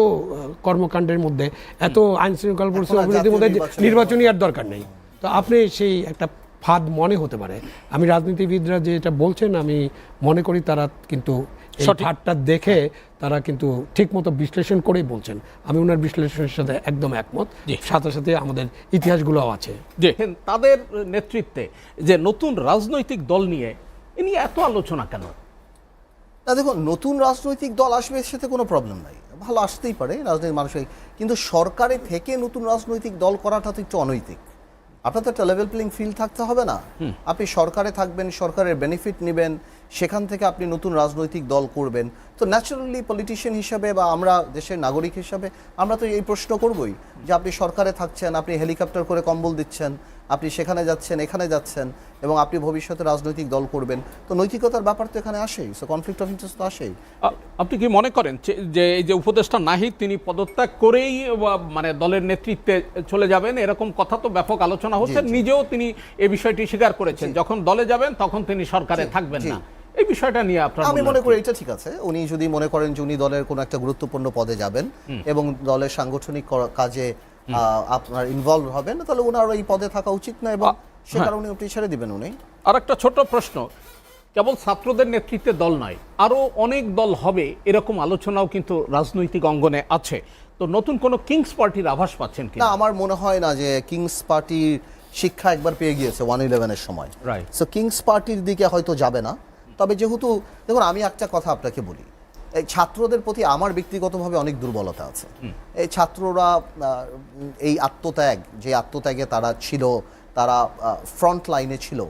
কর্মকাণ্ডের মধ্যে, এত আইন শৃঙ্খলা পরিস্থিতি অবনতির মধ্যে নির্বাচনী আর দরকার নেই। তো আপনি সেই একটা ফাঁদ মনে হতে পারে। আমি রাজনীতিবিদরা যে এটা বলছেন আমি মনে করি তারা কিন্তু এই ফাঁদটা দেখে তারা কিন্তু ঠিকমতো বিশ্লেষণ করেই বলছেন। আমি ওনার বিশ্লেষণের সাথে একদম একমত, সাথে সাথে আমাদের ইতিহাসগুলোও আছে। যে তাদের নেতৃত্বে যে নতুন রাজনৈতিক দল নিয়ে এ নিয়ে এত আলোচনা কেন? না দেখুন, নতুন রাজনৈতিক দল আসবে সেটা কোনো প্রবলেম নাই, ভালো আসতেই পারে রাজনৈতিক মানুষের, কিন্তু সরকারে থেকে নতুন রাজনৈতিক দল করাটা তো একটু অনৈতিক। আপনার তো একটা লেভেল প্লেইং ফিল্ড থাকতে হবে না? আপনি সরকারে থাকবেন, সরকারের বেনিফিট নেবেন, সেখান থেকে আপনি নতুন রাজনৈতিক দল করবেন, তো ন্যাচারালি পলিটিশিয়ান হিসাবে বা আমরা দেশের নাগরিক হিসাবে আমরা তো এই প্রশ্ন করবই যে আপনি সরকারে থাকছেন, আপনি হেলিকপ্টার করে কম্বল দিচ্ছেন, আপনি সেখানে যাচ্ছেন, এখানে যাচ্ছেন, এবং আপনি ভবিষ্যতে রাজনৈতিক দল করবেন, তো নৈতিকতার ব্যাপার তো এখানে আসেই, সো কনফ্লিক্ট অফ ইন্টারেস্ট তো আসেই। আপনি কি মনে করেন যে এই যে উপদেষ্টা নাহিদ তিনি পদত্যাগ করেই মানে দলের নেতৃত্বে চলে যাবেন, এরকম কথা তো ব্যাপক আলোচনা হচ্ছে, নিজেও তিনি এই বিষয়টি স্বীকার করেছেন, যখন দলে যাবেন তখন তিনি সরকারে থাকবেন না, এই বিষয়টা নিয়ে আপনার? আমি মনে করি এটা ঠিক আছে। উনি যদি মনে করেন যে উনি দলের কোনো একটা গুরুত্বপূর্ণ পদে যাবেন এবং দলের সাংগঠনিক কাজে আপনার ইনভলভ হবেন, তাহলে ওনার এই পদে থাকা উচিত না, এবং সে কারণে উনি ছেড়ে দিবেন। উনি আর একটা ছোট প্রশ্ন, কেবল ছাত্রদের নেতৃত্বে দল নয়, আরো অনেক দল হবে এরকম আলোচনাও কিন্তু রাজনৈতিক অঙ্গনে আছে, তো নতুন কোনো কিংস পার্টির আভাস পাচ্ছেন কি? না, আমার মনে হয় না যে কিংস পার্টির শিক্ষা একবার পেয়ে গিয়েছে 1/11-এর সময়, সো কিংস পার্টির দিকে হয়তো যাবে না। তবে যেহেতু দেখুন, আমি একটা কথা আপনাকে বলি, এই ছাত্রদের প্রতি আমার ব্যক্তিগতভাবে অনেক দুর্বলতা আছে। এই ছাত্ররা এই আত্মত্যাগ, যে আত্মত্যাগে তারা ছিল, তারা ফ্রন্ট লাইনে ছিল।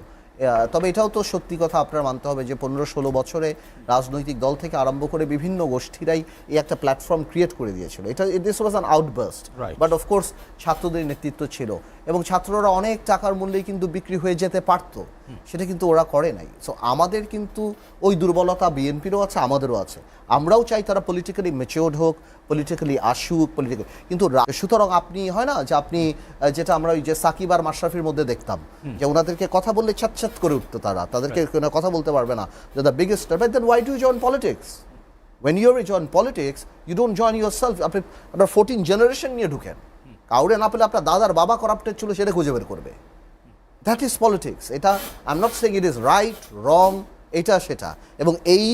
তবে এটাও তো সত্যি কথা আপনার মানতে হবে যে 15-16 বছরে রাজনৈতিক দল থেকে আরম্ভ করে বিভিন্ন গোষ্ঠীরাই এই একটা প্ল্যাটফর্ম ক্রিয়েট করে দিয়েছিল। এটা this was an outburst, but of course ছাত্রদের নেতৃত্ব ছিল এবং ছাত্ররা অনেক টাকার মূল্যে কিন্তু বিক্রি হয়ে যেতে পারতো, সেটা কিন্তু ওরা করে নাই। সো আমাদের কিন্তু ওই দুর্বলতা বিএনপিরও আছে, আমাদেরও আছে। আমরাও চাই তারা পলিটিক্যালি ম্যাচিওর্ড হোক, পলিটিক্যালি আসুক, পলিটিক্যাল, কিন্তু সুতরাং আপনি হয় না যে আপনি যেটা আমরা ওই যে সাকিব আর মাশরাফির মধ্যে দেখতাম যে ওনাদেরকে কথা বললে ছ্যাঁত করে উঠতো, তাদেরকে কথা বলতে পারবে না, the biggest, but then why do you join politics? When you join politics, you don't join yourself. আপনার 14 জেনারেশন নিয়ে ঢুকেন, কাউরে না পেলে আপনার দাদার বাবা করাপ্টেড ছিল সেটা খুঁজে বের করবে। That is politics. এটা I am not saying it is right wrong, এটা সেটা। এবং এই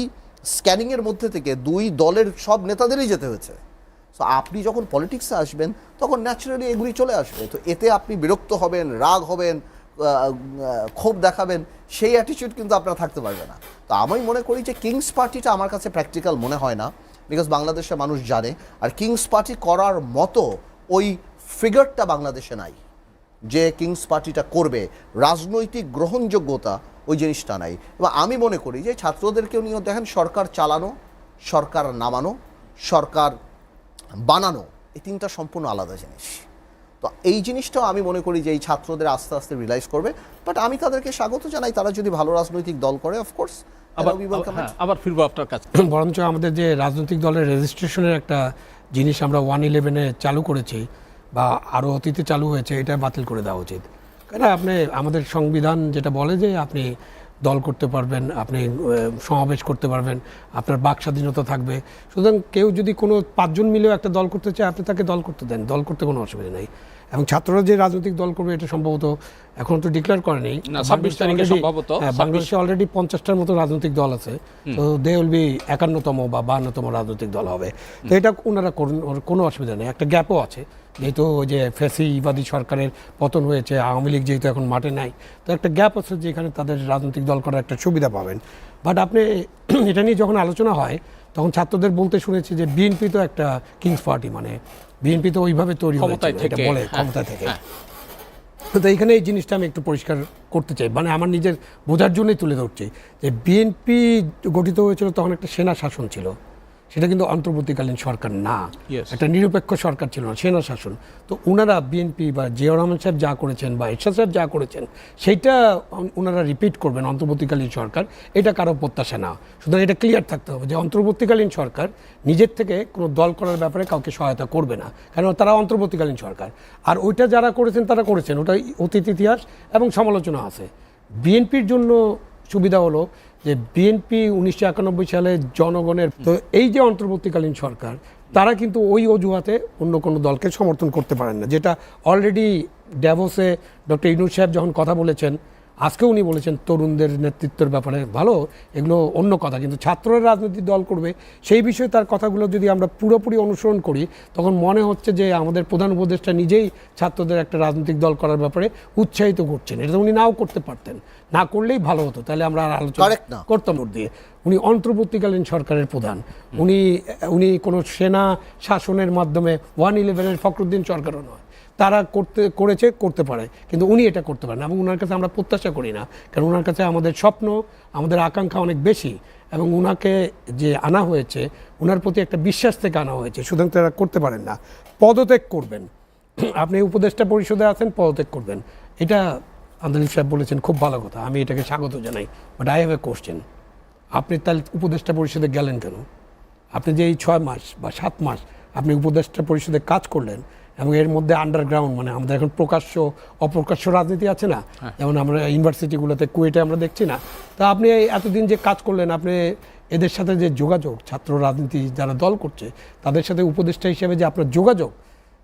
স্ক্যানিংয়ের মধ্যে থেকে দুই দলের সব নেতাদেরই যেতে হয়েছে। সো আপনি যখন পলিটিক্সে আসবেন তখন ন্যাচারালি এগুলি চলে আসবে। তো এতে আপনি বিরক্ত হবেন, রাগ হবেন, ক্ষোভ দেখাবেন, সেই অ্যাটিটিউড কিন্তু আপনারা থাকতে পারবে না। তো আমি মনে করি যে কিংস পার্টিটা আমার কাছে প্র্যাকটিক্যাল মনে হয় না, বিকজ বাংলাদেশের মানুষ জানে, আর কিংস পার্টি করার মতো ওই ফিগারটা বাংলাদেশে নাই যে কিংস পার্টিটা করবে। রাজনৈতিক গ্রহণযোগ্যতা ওই জিনিসটা নাই। এবং আমি মনে করি যে ছাত্রদেরকেও নিয়েও দেখেন, সরকার চালানো, সরকার নামানো, সরকার বানানো, এই তিনটা সম্পূর্ণ আলাদা জিনিস। তো এই জিনিসটাও আমি মনে করি যে এই ছাত্রদের আস্তে আস্তে রিয়েলাইজ করবে। বাট আমি তাদেরকে স্বাগত জানাই, তারা যদি ভালো রাজনৈতিক দল করে, অফকোর্স আবার ফিরবো আপনার কাছে। বরঞ্চ আমাদের যে রাজনৈতিক দলের রেজিস্ট্রেশনের একটা জিনিস আমরা 111-এ চালু করেছি বা আরও অতীতে চালু হয়েছে, এটা বাতিল করে দেওয়া উচিত। কেন আপনি, আমাদের সংবিধান যেটা বলে যে আপনি দল করতে পারবেন, আপনি সমাবেশ করতে পারবেন, আপনার বাক স্বাধীনতা থাকবে। সুতরাং কেউ যদি কোনো 5 জন মিলেও একটা দল করতে চায়, আপনি তাকে দল করতে দেন, দল করতে কোনো অসুবিধা নেই। এবং ছাত্ররা যে রাজনৈতিক দল করবে এটা সম্ভবত এখন তো ডিক্লেয়ার করেনি, বাংলাদেশে অলরেডি 50টার মতো রাজনৈতিক দল আছে। তো দে উইল বি 51তম বা 52তম রাজনৈতিক দল হবে। তো এটা ওনারা করুন, ওর কোনো অসুবিধা নেই। একটা গ্যাপও আছে, যেহেতু যে ফ্যাসিবাদী সরকারের পতন হয়েছে, আওয়ামী লীগ যেহেতু এখন মাঠে নাই, তো একটা গ্যাপ আছে যেখানে তাদের রাজনৈতিক দল করার একটা সুবিধা পাবেন। বাট আপনি এটা নিয়ে যখন আলোচনা হয় তখন ছাত্রদের বলতে শুনেছি যে বিএনপি তো একটা কিংস পার্টি, মানে বিএনপি তো ওইভাবে তৈরি হয়েছে, এটা বলে ক্ষমতা থেকে। তো এইখানে এই জিনিসটা আমি একটু পরিষ্কার করতে চাই, মানে আমার নিজের বোঝার জন্যই তুলে ধরছি যে বিএনপি গঠিত হয়েছিল তখন একটা সেনা শাসন ছিল, সেটা কিন্তু অন্তর্বর্তীকালীন সরকার না, একটা নিরপেক্ষ সরকার ছিল না, সেনা শাসন। তো ওনারা বিএনপি বা জিয়াউর রহমান সাহেব যা করেছেন বা এরশাদ সাহেব যা করেছেন সেইটা ওনারা রিপিট করবেন অন্তর্বর্তীকালীন সরকার, এটা কারো প্রত্যাশা না। সুতরাং এটা ক্লিয়ার থাকতে হবে যে অন্তর্বর্তীকালীন সরকার নিজের থেকে কোনো দল করার ব্যাপারে কাউকে সহায়তা করবে না, কারণ তারা অন্তর্বর্তীকালীন সরকার। আর ওইটা যারা করেছেন তারা করেছেন, ওটা অতীত ইতিহাস এবং সমালোচনা আছে। বিএনপির জন্য সুবিধা হলো যে বিএনপি 1991 সালে জনগণের, তো এই যে অন্তর্বর্তীকালীন সরকার, তারা কিন্তু ওই অজুহাতে অন্য কোনো দলকে সমর্থন করতে পারেন না, যেটা অলরেডি ড্যাভোসে ডক্টর ইউনূস সাহেব যখন কথা বলেছেন, আজকে উনি বলেছেন তরুণদের নেতৃত্বের ব্যাপারে, ভালো, এগুলো অন্য কথা, কিন্তু ছাত্ররা রাজনৈতিক দল করবে সেই বিষয়ে তার কথাগুলো যদি আমরা পুরোপুরি অনুসরণ করি তখন মনে হচ্ছে যে আমাদের প্রধান উপদেষ্টা নিজেই ছাত্রদের একটা রাজনৈতিক দল করার ব্যাপারে উৎসাহিত করছেন। এটা উনি নাও করতে পারতেন, না করলেই ভালো হতো, তাহলে আমরা আর আলোচনা করতাম ওর দিয়ে। উনি অন্তর্বর্তীকালীন সরকারের প্রধান, উনি কোনো সেনা শাসনের মাধ্যমে 111-এর ফখরুদ্দিন সরকারও নয়, তারা করতে পারে, কিন্তু উনি এটা করতে পারেন এবং ওনার কাছে আমরা প্রত্যাশা করি না, কারণ ওনার কাছে আমাদের স্বপ্ন, আমাদের আকাঙ্ক্ষা অনেক বেশি এবং ওনাকে যে আনা হয়েছে ওনার প্রতি একটা বিশ্বাস থেকে আনা হয়েছে, সুতরাং তারা করতে পারেন না। পদত্যাগ করবেন, আপনি উপদেষ্টা পরিষদে আছেন, পদত্যাগ করবেন, এটা আন্দোলন সাহেব বলেছেন, খুব ভালো কথা, আমি এটাকে স্বাগত জানাই। But I have a question, আপনি তাহলে উপদেষ্টা পরিষদে গেলেন কেন? আপনি যে এই 6 মাস বা 7 মাস আপনি উপদেষ্টা পরিষদে কাজ করলেন এবং এর মধ্যে আন্ডারগ্রাউন্ড, মানে আমাদের এখন প্রকাশ্য অপ্রকাশ্য রাজনীতি আছে না, যেমন আমরা ইউনিভার্সিটিগুলোতে কুয়েটে আমরা দেখছি না, তা আপনি এতদিন যে কাজ করলেন, আপনি এদের সাথে যে যোগাযোগ, ছাত্র রাজনীতি যারা দল করছে তাদের সাথে উপদেষ্টা হিসেবে যে আপনার যোগাযোগ,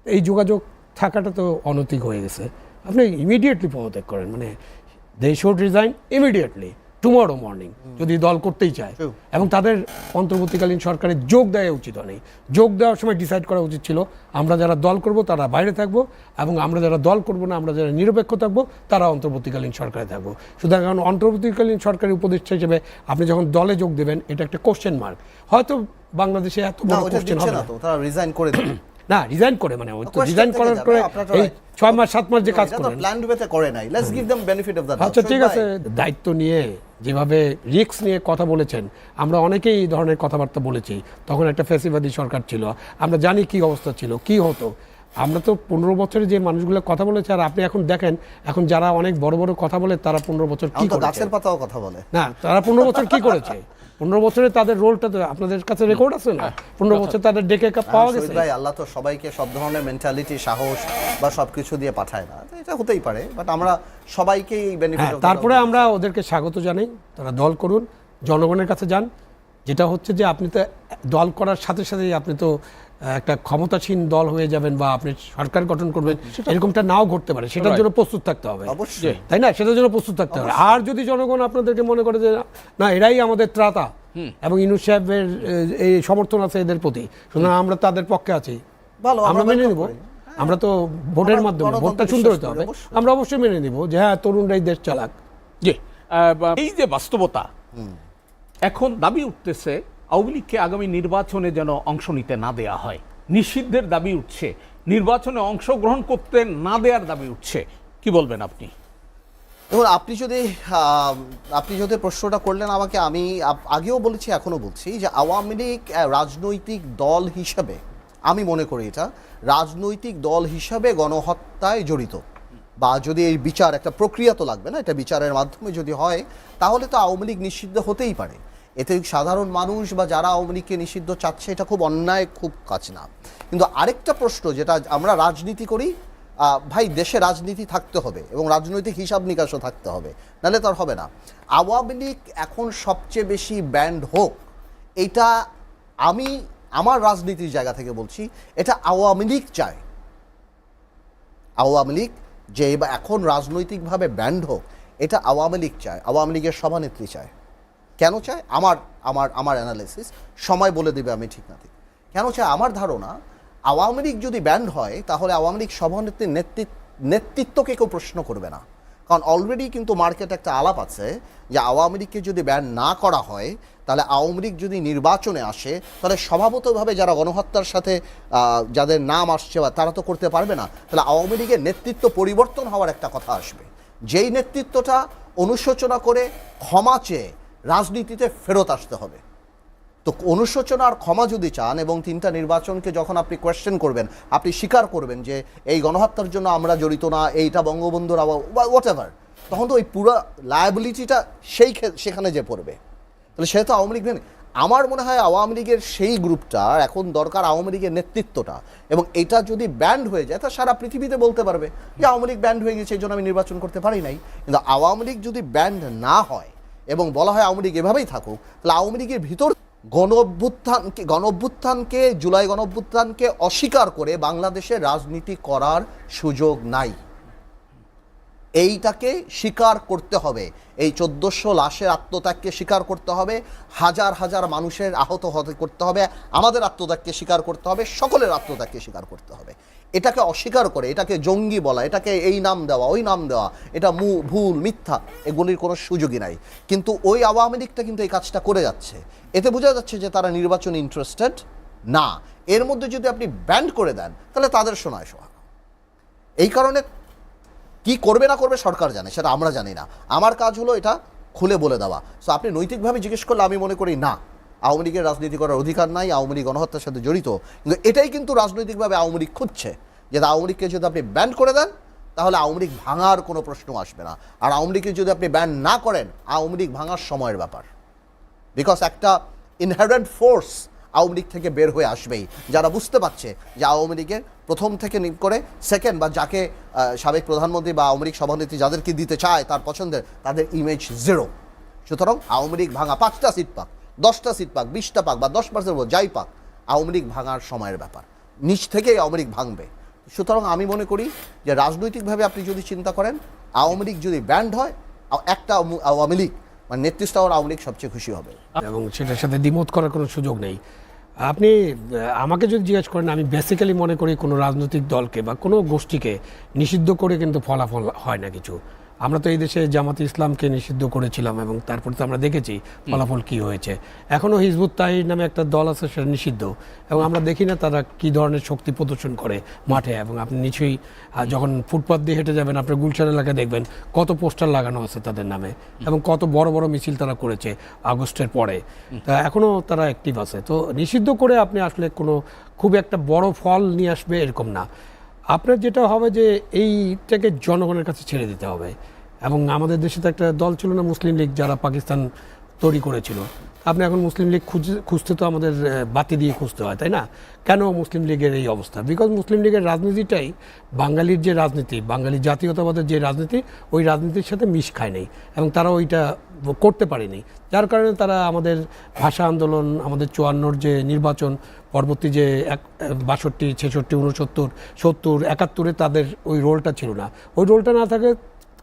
এই যোগাযোগ থাকাটা তো অনৈতিক হয়ে গেছে। আপনি ইমিডিয়েটলি পদত্যাগ করেন, মানে they should resign immediately tomorrow morning যদি দল করতেই চায়, এবং তাদের অন্তর্বর্তীকালীন সরকারের যোগ দেওয়া উচিত নেই। যোগ দেওয়ার সময় ডিসাইড করা উচিত ছিল আমরা যারা দল করব তারা বাইরে থাকবো, এবং আমরা যারা দল করব না, আমরা যারা নিরপেক্ষ থাকবো তারা অন্তর্বর্তীকালীন সরকারে থাকবো। সুতরাং অন্তর্বর্তীকালীন সরকারের উপদেষ্টা হিসেবে আপনি যখন দলে যোগ দেবেন, এটা একটা কোশ্চেন মার্ক। হয়তো বাংলাদেশে এত বড় কোশ্চেন হবে না, তারা রিজাইন করে দেবে না রিজাইন করে, মানে ওই তো রিজাইন করার পরে এই 6 মাস 7 মাস যে কাজ করেন, প্ল্যান ওয়েতে করে নাই, let's give them benefit of the doubt. আচ্ছা ঠিক আছে, দায়িত্ব নিয়ে যেভাবে রিস্ক নিয়ে কথা বলেছেন, আমরা অনেকেই এই ধরনের কথাবার্তা বলেছি। তখন একটা ফ্যাসিবাদী সরকার ছিল, আমরা জানি কি অবস্থা ছিল, কি হতো। আমরা তো 15 বছরে যে মানুষগুলো কথা বলেছে, আর আপনি এখন দেখেন এখন যারা অনেক বড় বড় কথা বলে তারা 15 বছর কি করেছে, গাছের পাতাও কথা বলে না তারা 15 বছর কি করেছে, 15 বছরে তাদের রোলটা তো আপনাদের কাছে রেকর্ড আছে না, 15 বছর তাদের ডেকে পাওয়া গেছে। ভাই আল্লাহ তো সবাইকে সব ধরনের মেন্টালিটি, সাহস বা সবকিছু দিয়ে পাঠায় না, এটা হতেই পারে, বাট আমরা সবাইকেই এই বেনিফিট। তারপরে আমরা ওদেরকে স্বাগত জানাই, তারা দল করুন, জনগণের কাছে যান। যেটা হচ্ছে যে আপনি তো দল করার সাথে সাথেই আপনি তো একটা ক্ষমতাসীন দল হয়ে যাবেন বা আপনি সরকার গঠন করবেন, এরকমটা নাও ঘটতে পারে, সেটার জন্য প্রস্তুত থাকতে হবে, অবশ্যই, তাই না? সেটার জন্য প্রস্তুত থাকতে হবে। আর যদি জনগণ আপনাদেরকে মনে করে যে না এরাই আমাদের ত্রাতা এবং ইউনূস সাহেবের এই সমর্থন আছে এদের প্রতি, সুতরাং আমরা তাদের পক্ষে আছি, ভালো, আমরা মেনে নিব। আমরা তো ভোটের মাধ্যমে, ভোটটা সুন্দর হতে হবে, আমরা অবশ্যই মেনে নিব যে হ্যাঁ তরুণরাই দেশ চালাক। জি, এই যে বাস্তবতা, এখন দাবি উঠতেছে আওয়ামী লীগকে আগামী নির্বাচনে যেন অংশ নিতে না দেয়া হয়, নিষিদ্ধের দাবি উঠছে, নির্বাচনে অংশগ্রহণ করতে না দেওয়ার দাবি উঠছে। কি বলবেন আপনি? দেখুন, আপনি যদি প্রশ্নটা করলেন আমাকে, আমি আগেও বলেছি এখনো বলছি যে আওয়ামী লীগ রাজনৈতিক দল হিসাবে, আমি মনে করি এটা রাজনৈতিক দল হিসাবে গণহত্যায় জড়িত, বা যদি এই বিচার, একটা প্রক্রিয়া তো লাগবে না, এটা বিচারের মাধ্যমে যদি হয় তাহলে তো আওয়ামী লীগ নিষিদ্ধ হতেই পারে। এতে সাধারণ মানুষ বা যারা আওয়ামী লীগকে নিষিদ্ধ চাচ্ছে এটা খুব অন্যায়, খুব কাজ না। কিন্তু আরেকটা প্রশ্ন, যেটা আমরা রাজনীতি করি ভাই, দেশে রাজনীতি থাকতে হবে এবং রাজনৈতিক হিসাব নিকাশও থাকতে হবে, নাহলে তার হবে না। আওয়ামী লীগ এখন সবচেয়ে বেশি ব্যান্ড হোক, এটা আমি আমার রাজনীতির জায়গা থেকে বলছি, এটা আওয়ামী লীগ চায়। আওয়ামী লীগ যে এখন রাজনৈতিকভাবে ব্যান্ড হোক, এটা আওয়ামী লীগ চায়, আওয়ামী লীগের সভানেত্রী চায়। কেন চায়? আমার অ্যানালাইসিস, সময় বলে দেবে আমি ঠিক না ঠিক কেন চায়। আমার ধারণা, আওয়ামী লীগ যদি ব্যান্ড হয় তাহলে আওয়ামী লীগ সভানেত্রীর নেতৃত্বকে কেউ প্রশ্ন করবে না, কারণ অলরেডি কিন্তু মার্কেট একটা আলাপ আছে যে আওয়ামী লীগকে যদি ব্যান্ড না করা হয় তাহলে আওয়ামী লীগ যদি নির্বাচনে আসে তাহলে স্বভাবতভাবে যারা গণহত্যার সাথে যাদের নাম আসছে বা তারা তো করতে পারবে না, তাহলে আওয়ামী লীগের নেতৃত্ব পরিবর্তন হওয়ার একটা কথা আসবে, যেই নেতৃত্বটা অনুশোচনা করে ক্ষমা চেয়ে রাজনীতিতে ফেরত আসতে হবে। তো অনুশোচনা আর ক্ষমা যদি চান এবং 3টা নির্বাচনকে যখন আপনি কোয়েশ্চেন করবেন, আপনি স্বীকার করবেন যে এই গণহত্যার জন্য আমরা জড়িত না, এইটা বঙ্গবন্ধুর হোয়াট এভার, তখন তো ওই পুরো লায়াবিলিটিটা সেখানে যে পড়বে, তাহলে সে তো আওয়ামী লীগ নেই। আমার মনে হয় আওয়ামী লীগের সেই গ্রুপটা এখন দরকার, আওয়ামী লীগের নেতৃত্বটা, এবং এটা যদি ব্যান্ড হয়ে যায় তা সারা পৃথিবীতে বলতে পারবে যে আওয়ামী লীগ ব্যান্ড হয়ে গেছে, এই জন্য আমি নির্বাচন করতে পারি নাই। কিন্তু আওয়ামী লীগ যদি ব্যান্ড না হয় এবং বলা হয় আওয়ামী লীগ এভাবেই থাকুক, তাহলে আওয়ামী লীগের ভিতর গণঅভ্যুত্থানকে জুলাই গণঅভ্যুত্থানকে অস্বীকার করে বাংলাদেশে রাজনীতি করার সুযোগ নাই। এইটাকে স্বীকার করতে হবে, এই 1400 লাশের আত্মত্যাগকে স্বীকার করতে হবে, হাজার হাজার মানুষের আহত হতে করতে হবে, আমাদের আত্মত্যাগকে স্বীকার করতে হবে, সকলের আত্মত্যাগকে স্বীকার করতে হবে। এটাকে অস্বীকার করে এটাকে জঙ্গি বলা, এটাকে এই নাম দেওয়া ওই নাম দেওয়া, এটা ভুল মিথ্যা, এগুলির কোনো সুযোগই নাই। কিন্তু ওই আওয়ামী লীগটা কিন্তু এই কাজটা করে যাচ্ছে, এতে বোঝা যাচ্ছে যে তারা নির্বাচনে ইন্টারেস্টেড না। এর মধ্যে যদি আপনি ব্যান্ড করে দেন তাহলে তাদের শোনায় সোহাগ। এই কারণে কি করবে না করবে সরকার জানে, সেটা আমরা জানি না। আমার কাজ হলো এটা খুলে বলে দেওয়া। সো আপনি নৈতিকভাবে জিজ্ঞেস করলে আমি মনে করি না, আওয়ামী লীগের রাজনীতি করার অধিকার নাই, আওয়ামী লীগ গণহত্যার সাথে জড়িত। কিন্তু এটাই কিন্তু রাজনৈতিকভাবে আওয়ামী লীগ খুঁজছে, যে আওয়ামী লীগকে যদি আপনি ব্যান করে দেন তাহলে আওয়ামী লীগ ভাঙার কোনো প্রশ্ন আসবে না, আর আওয়ামী লীগকে যদি আপনি ব্যান না করেন আওয়ামী লীগ ভাঙার সময়ের ব্যাপার। বিকজ একটা ইনহেরেন্ট ফোর্স আওয়ামী লীগ থেকে বের হয়ে আসবেই, যারা বুঝতে পারছে যে আওয়ামী লীগের প্রথম থেকে করে সেকেন্ড বা যাকে সাবেক প্রধানমন্ত্রী বা আওয়ামী লীগ সভানেত্রী যাদেরকে দিতে চায় তার পছন্দের, তাদের ইমেজ জিরো। সুতরাং আওয়ামী লীগ ভাঙা 5টা সিট পাক, 10টা সিট পাক, 20টা পাক বা 10% যাই পাক, আওয়ামী লীগ ভাঙার সময়ের ব্যাপার, নিচ থেকেই আওয়ামী লীগ ভাঙবে। সুতরাং আমি মনে করি যে রাজনৈতিকভাবে আপনি যদি চিন্তা করেন, আওয়ামী লীগ যদি ব্যান্ড হয়, একটা আওয়ামী লীগ মানে নেতৃস্থানীয় আওয়ামী লীগ সবচেয়ে খুশি হবে এবং সেটার সাথে দ্বিমত করার কোনো সুযোগ নেই। আপনি আমাকে যদি জিজ্ঞেস করেন, আমি বেসিক্যালি মনে করি কোনো রাজনৈতিক দলকে বা কোনো গোষ্ঠীকে নিষিদ্ধ করে কিন্তু ফলাফল হয় না কিছু। আমরা তো এই দেশে জামাতে ইসলামকে নিষিদ্ধ করেছিলাম এবং তারপর তো আমরা দেখেছি ফলাফল কি হয়েছে। এখনও হিজবুত তাহরির নামে একটা দল আছে, সেটা নিষিদ্ধ, এবং আমরা দেখি না তারা কি ধরনের শক্তি প্রদর্শন করে মাঠে। এবং আপনি নিশ্চয়ই যখন ফুটপাথ দিয়ে হেঁটে যাবেন, আপনার গুলশান এলাকায় দেখবেন কত পোস্টার লাগানো আছে তাদের নামে এবং কত বড় বড় মিছিল তারা করেছে আগস্টের পরে। তা এখনও তারা অ্যাক্টিভ আছে। তো নিষিদ্ধ করে আপনি আসলে কোনো খুব একটা বড় ফল নিয়ে আসবে এরকম না। আপনার যেটা হবে যে এইটাকে জনগণের কাছে ছেড়ে দিতে হবে। এবং আমাদের দেশে তো একটা দল ছিল না, মুসলিম লীগ, যারা পাকিস্তান তৈরি করেছিল। আপনি এখন মুসলিম লীগ খুঁজতে তো আমাদের বাতি দিয়ে খুঁজতে হয়, তাই না? কেন মুসলিম লীগের এই অবস্থা? বিকজ মুসলিম লীগের রাজনীতিটাই বাঙালির যে রাজনীতি, বাঙালি জাতীয়তাবাদের যে রাজনীতি, ওই রাজনীতির সাথে মিশ খায় নেই এবং তারা ওইটা করতে পারেনি। যার কারণে তারা আমাদের ভাষা আন্দোলন, আমাদের 54 যে নির্বাচন, পরবর্তী যে 62, 66, 69, 70, 71 তাদের ওই রোলটা ছিল না। ওই রোলটা না থাকে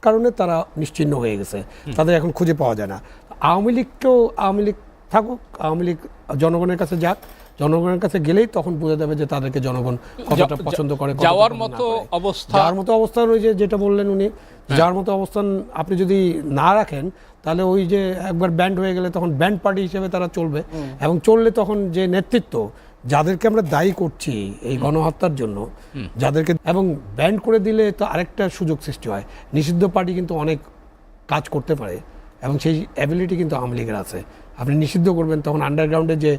কারণে তারা নিশ্চিহ্ন হয়ে গেছে, তাদের এখন খুঁজে পাওয়া যায় না। আওয়ামী লীগকেও, আওয়ামী লীগ থাকুক, আওয়ামী লীগ জনগণের কাছে যাক, জনগণের কাছে গেলেই তখন বোঝা যাবে যে তাদেরকে জনগণ কতটা পছন্দ করে, যাওয়ার মতো অবস্থা, যাওয়ার মতো অবস্থান। ওই যে যেটা বললেন উনি, যাওয়ার মতো অবস্থান আপনি যদি না রাখেন, তাহলে ওই যে একবার ব্যান্ড হয়ে গেলে তখন ব্যান্ড পার্টি হিসেবে তারা চলবে। এবং চললে তখন যে নেতৃত্ব, যাদেরকে আমরা দায়ী করছি এই গণহত্যার জন্য, যাদেরকে, এবং ব্যান্ড করে দিলে তো আরেকটা সুযোগ সৃষ্টি হয়। নিষিদ্ধ পার্টি কিন্তু অনেক কাজ করতে পারে এবং সেই অ্যাবিলিটি কিন্তু আওয়ামী লীগের আছে। আপনি নিষিদ্ধ করবেন, তখন আন্ডারগ্রাউন্ডে যে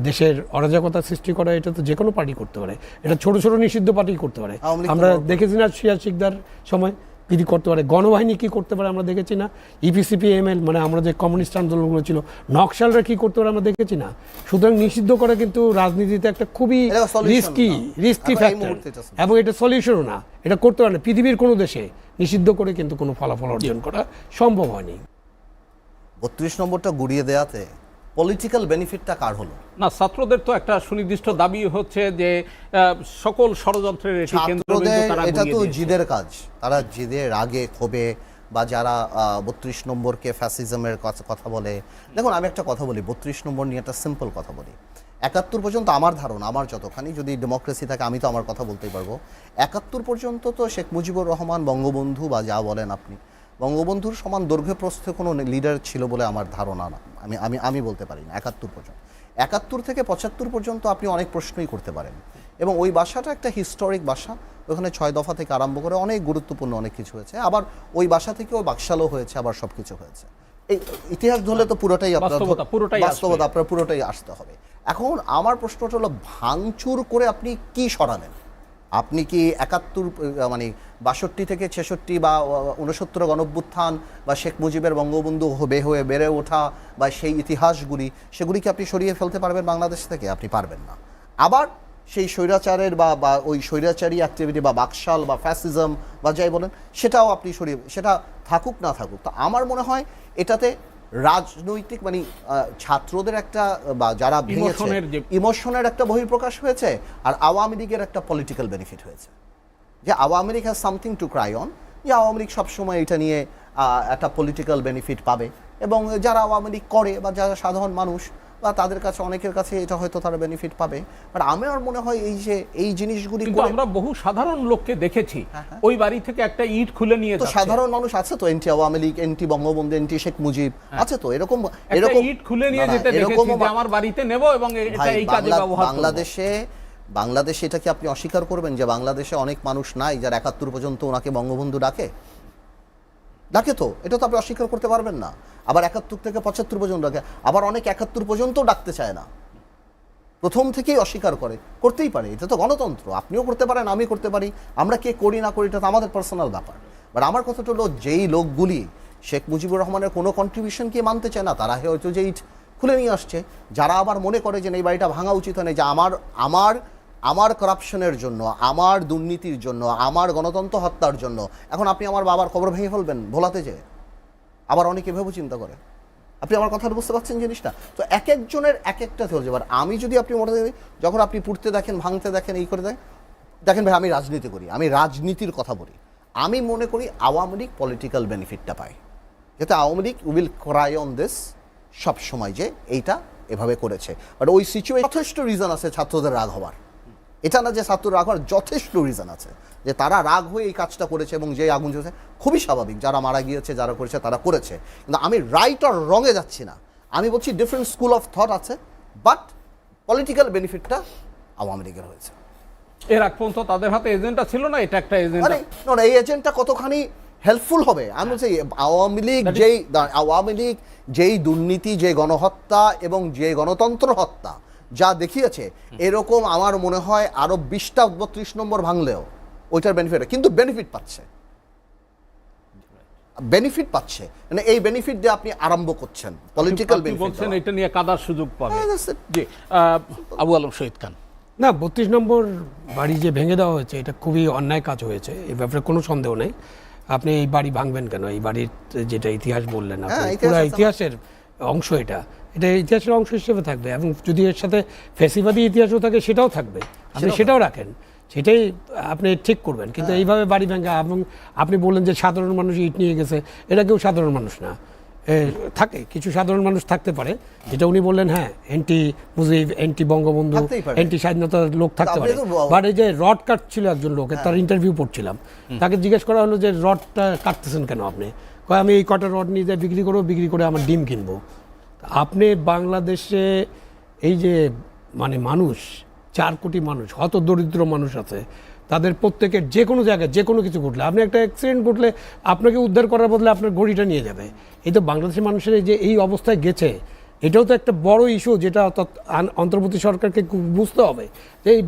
দেশের অরাজকতা সৃষ্টি করা, এটা তো যে কোনো পার্টি করতে পারে। এটা ছোট ছোট নিষিদ্ধ পার্টি করতে পারে। আমরা দেখেছি না সিরাজ শিকদার সময় কি করতে পারে, গণবাহিনী কি করতে পারে আমরা দেখেছি না, ইপিসিপি এমএল, মানে আমরা যে কমিউনিস্ট আন্দোলনগুলো ছিল, নকশালরা কি করতে পারে আমরা দেখেছি না। সুতরাং নিষিদ্ধ করা কিন্তু রাজনীতিতে একটা খুবই রিস্কি ফ্যাক্টর এবং এটা সলিউশনও না। এটা করতে পারে না, পৃথিবীর কোনো দেশে নিষিদ্ধ করে কিন্তু কোনো ফলাফল অর্জন করা সম্ভব হয়নি। 32 নম্বরটা গুড়িয়ে দেওয়াতে পলিটিক্যাল বেনিফিটটা কার হলো? না, ছাত্রদের তো একটা সুনির্দিষ্ট দাবি হচ্ছে যে সকল ষড়যন্ত্রের এটি কেন্দ্রবিন্দু তারা এটা তো গুলিয়ে দিয়েছে। জিদের কাজ। তারা জিদের রাগে ক্ষোভে বা যারা 32 নম্বরকে ফ্যাসিজমের কথা বলে। দেখুন, আমি একটা কথা বলি, 32 নম্বর নিয়ে একটা সিম্পল কথা বলি। 71 পর্যন্ত আমার ধারণা, আমার যতখানি, যদি ডেমোক্রেসি থাকে আমি তো আমার কথা বলতেই পারবো, 71 পর্যন্ত তো শেখ মুজিবুর রহমান, বঙ্গবন্ধু বা যা বলেন আপনি, বঙ্গবন্ধুর সমান দৈর্ঘ্য প্রস্থে কোনো লিডার ছিল বলে আমার ধারণা না। আমি বলতে পারি না 71 পর্যন্ত। 71 থেকে 75 পর্যন্ত আপনি অনেক প্রশ্নই করতে পারেন এবং ওই বাসাটা একটা হিস্টোরিক বাসা। ওখানে 6 দফা থেকে আরম্ভ করে অনেক গুরুত্বপূর্ণ অনেক কিছু হয়েছে। আবার ওই বাসা থেকেও বাকশালও হয়েছে, আবার সব কিছু হয়েছে। এই ইতিহাস ধরলে তো পুরোটাই আপনার বাস্তবতা, আপনার পুরোটাই আসতে হবে। এখন আমার প্রশ্নটা হলো, ভাঙচুর করে আপনি কি সরালেন? আপনি কি 71 মানে 62 থেকে 66 বা 69 গণঅভ্যুত্থান বা শেখ মুজিবের বঙ্গবন্ধু হয়ে বেড়ে ওঠা বা সেই ইতিহাসগুলি, সেগুলি কি আপনি সরিয়ে ফেলতে পারবেন বাংলাদেশ থেকে? আপনি পারবেন না। আবার সেই স্বৈরাচারের বা ওই স্বৈরাচারী অ্যাক্টিভিটি বা বাকশাল বা ফ্যাসিজম বা যাই বলেন, সেটাও আপনি সরিয়ে, সেটা থাকুক না থাকুক। তো আমার মনে হয় এটাতে রাজনৈতিক মানে ছাত্রদের একটা বা যারা ইমোশনের একটা বহিঃপ্রকাশ হয়েছে, আর আওয়ামী লীগের একটা পলিটিক্যাল বেনিফিট হয়েছে যে Awami League has something to cry on, যে আওয়ামী লীগ সবসময় এটা নিয়ে একটা পলিটিক্যাল বেনিফিট পাবে। এবং যারা আওয়ামী লীগ করে বা যারা সাধারণ মানুষ বা তাদের কাছে, অনেকের কাছে এটা হয়তো তারা বেনিফিট পাবে। বাট আমার মনে হয় এই যে এই জিনিসগুলি, আমরা বহু সাধারণ লোককে দেখেছি ওই বাড়ি থেকে একটা ইট খুলে নিয়ে যাচ্ছে। সাধারণ মানুষ আছে তো, এনটি আওয়ামী লীগ, এনটি বঙ্গবন্ধু, এনটি শেখ মুজিব আছে তো, এরকম ইট খুলে নিয়ে যেতে দেখেছি যে আমার বাড়িতে নেব এবং এটা এই কাজে ব্যবহার করব। বাংলাদেশে এটা কি আপনি অস্বীকার করবেন যে বাংলাদেশে অনেক মানুষ নাই যারা 71 পর্যন্ত ওনাকে বঙ্গবন্ধু ডাকে তো? এটা তো আপনি অস্বীকার করতে পারবেন না। আবার 71 থেকে 75 পর্যন্ত ডাকে, আবার অনেক 71 পর্যন্ত ডাকতে চায় না, প্রথম থেকেই অস্বীকার করতেই পারে। এটা তো গণতন্ত্র, আপনিও করতে পারেন, আমি করতে পারি। আমরা কে করি না করি এটা তো আমাদের পার্সোনাল ব্যাপার। বাট আমার কথাটা হলো, যেই লোকগুলি শেখ মুজিবুর রহমানের কোনো কন্ট্রিবিউশনকে মানতে চায় না, তারা হয়তো যে ইট খুলে নিয়ে আসছে। যারা আবার মনে করে যে এই বাড়িটা ভাঙা উচিত হয় না, যে আমার করাপশনের জন্য, আমার দুর্নীতির জন্য, আমার গণতন্ত্র হত্যার জন্য এখন আপনি আমার বাবার কবর ভেঙে ফেলবেন ভোলাতে যেয়ে, আবার অনেকে ভেবে চিন্তা করে। আপনি আমার কথা বুঝতে পারছেন জিনিসটা? তো এক একজনের এক একটা হচ্ছে। এবার আমি যদি আপনি মনে করি, যখন আপনি পুড়তে দেখেন, ভাঙতে দেখেন, এই করে দেখেন ভাই, আমি রাজনীতি করি, আমি রাজনীতির কথা বলি, আমি মনে করি আওয়ামী লীগ পলিটিক্যাল বেনিফিটটা পায়। যাতে Awami League will Cry on this সব সময় যে এইটা এভাবে করেছে, বাট ওই সিচুয়েশন যথেষ্ট রিজন আছে ছাত্রদের রাগ হওয়ার। এটা না যে ছাত্র রাগ হওয়ার যথেষ্ট রিজন আছে যে তারা রাগ হয়ে এই কাজটা করেছে, এবং যে আগুন জ্বলছে খুবই স্বাভাবিক, যারা মারা গিয়েছে যারা করেছে তারা করেছে। কিন্তু আমি রাইট আর রঙে যাচ্ছি না, আমি বলছি ডিফারেন্ট স্কুল অফ থট আছে, বাট পলিটিক্যাল বেনিফিটটা আওয়ামী লীগের হয়েছে। এর আগ পর্যন্ত তাদের হাতে এজেন্ডা ছিল না, এটা একটা এজেন্ডা। মানে না, এই এজেন্টটা কতখানি হেল্পফুল হবে আমি বলছি, আওয়ামী লীগ যেই দুর্নীতি, যে গণহত্যা এবং যে গণতন্ত্র হত্যা যা দেখিয়েছে, এরকম আমার মনে হয় আরো 20টা 32 নম্বর ভাঙলেও ওইটার বেনিফিট, কিন্তু বেনিফিট পাচ্ছে মানে এই বেনিফিট দিয়ে আপনি আরম্ভ করছেন পলিটিক্যাল বেনিফিট বলছেন, এটা নিয়ে কাদার সুযোগ পাবে। জি, আবু আলম শহীদ খান। না, 32 নম্বর বাড়ি যে ভেঙে দেওয়া হয়েছে এটা খুবই অন্যায় কাজ হয়েছে, এই ব্যাপারে কোনো সন্দেহ নেই। আপনি এই বাড়ি ভাঙবেন কেন? এই বাড়ির যেটা ইতিহাস বললেন আপনি, পুরো ইতিহাসের অংশ, এটা ইতিহাসের অংশ হিসেবে থাকবে, এবং যদি এর সাথে ফ্যাসিবাদী ইতিহাসও থাকে সেটাও থাকবে, আপনি সেটাও রাখেন, সেটাই আপনি ঠিক করবেন। কিন্তু এইভাবে বাড়ি ভাঙা, এবং আপনি বললেন যে সাধারণ মানুষ ইট নিয়ে গেছে, এটা কেউ সাধারণ মানুষ না। থাকে কিছু সাধারণ মানুষ থাকতে পারে, যেটা উনি বললেন, হ্যাঁ anti Mujib, anti Bangabandhu, anti স্বাধীনতার লোক থাকতে পারে। বাট এই যে রড কাটছিল একজন লোক, তার ইন্টারভিউ পড়ছিলাম, তাকে জিজ্ঞেস করা হলো যে রডটা কাটতেছেন কেন আপনি? কয় আমি এই কটা রড নিয়ে যাই বিক্রি করবো, বিক্রি করে আমার ডিম কিনবো। আপনি বাংলাদেশে এই যে মানে মানুষ 4 কোটি মানুষ, হত দরিদ্র মানুষ আছে, তাদের প্রত্যেকের যে কোনো জায়গায় যে কোনো কিছু ঘটলে, আপনি একটা অ্যাক্সিডেন্ট ঘটলে আপনাকে উদ্ধার করার বদলে আপনার ঘড়িটা নিয়ে যাবে। এই তো বাংলাদেশের মানুষের এই যে এই অবস্থায় গেছে, এটাও তো একটা বড় ইস্যু, যেটা অন্তর্বর্তী সরকারকে বুঝতে হবে যে এই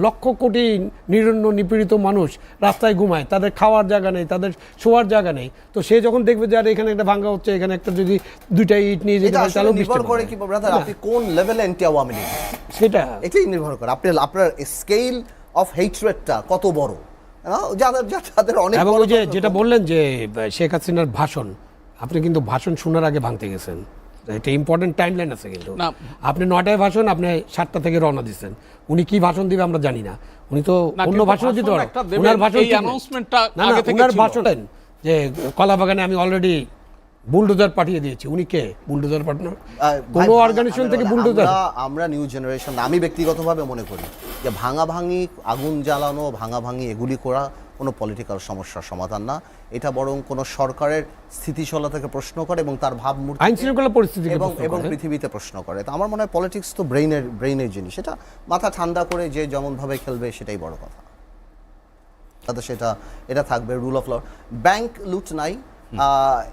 লক্ষ কোটি নিরন্ন নিপীড়িত মানুষ রাস্তায় ঘুমায়, তাদের খাওয়ার জায়গা নেই, তাদের শোয়ার জায়গা নেই। তো সে যখন দেখবে যে আর এখানে একটা ভাঙা হচ্ছে, এখানে একটা যদি 2টা ইট নিয়ে যেতে পারে, তাহলে নির্ভর করে কি ব্রাদার আপনি কোন লেভেলে অ্যান্টি আওয়ামী লীগ, সেটা এটাই নির্ভর করে আপনার স্কেল অফ হেট্রেডটা কত বড়। যাদের অনেক, এবং ওই যে যেটা বললেন যে শেখ হাসিনার ভাষণ, আপনি কিন্তু ভাষণ শোনার আগে ভাঙতে গেছেন, এটা ইম্পর্টেন্ট টাইম লাইন আছে। কিন্তু আপনি 9টায় ভাষণ, আপনি 7টা থেকে রওনা দিচ্ছেন। উনি কি ভাষণ দিবে আমরা জানি না, উনি তো অন্য ভাষণও দিতে পারেন। ওনার ভাষণ যে কলাবাগানে আমি অলরেডি বুলডোজার পাঠিয়ে দিয়েছি, উনি কে বুলডোজার পাঠানোর? কোন অর্গানাইজেশন থেকে বুলডোজার? আমরা নিউ জেনারেশন, আমি ব্যক্তিগতভাবে মনে করি যে ভাঙাভাঙি, আগুন জ্বালানো, ভাঙাভাঙি এগুলি করা কোনো পলিটিক্যাল সমস্যার সমাধান না। এটা বরং কোনো সরকারের স্থিতিশীলতাকে প্রশ্ন করে এবং তার ভাবমূর্তি, আইন শৃঙ্খলা পরিস্থিতি এবং পৃথিবীতে প্রশ্ন করে। তো আমার মনে হয় পলিটিক্স তো ব্রেইনের জিনিস, এটা মাথা ঠান্ডা করে যে যেমনভাবে খেলবে সেটাই বড় কথা। তাতে এটা থাকবে রুল অফ ল। ব্যাংক লুট নাই,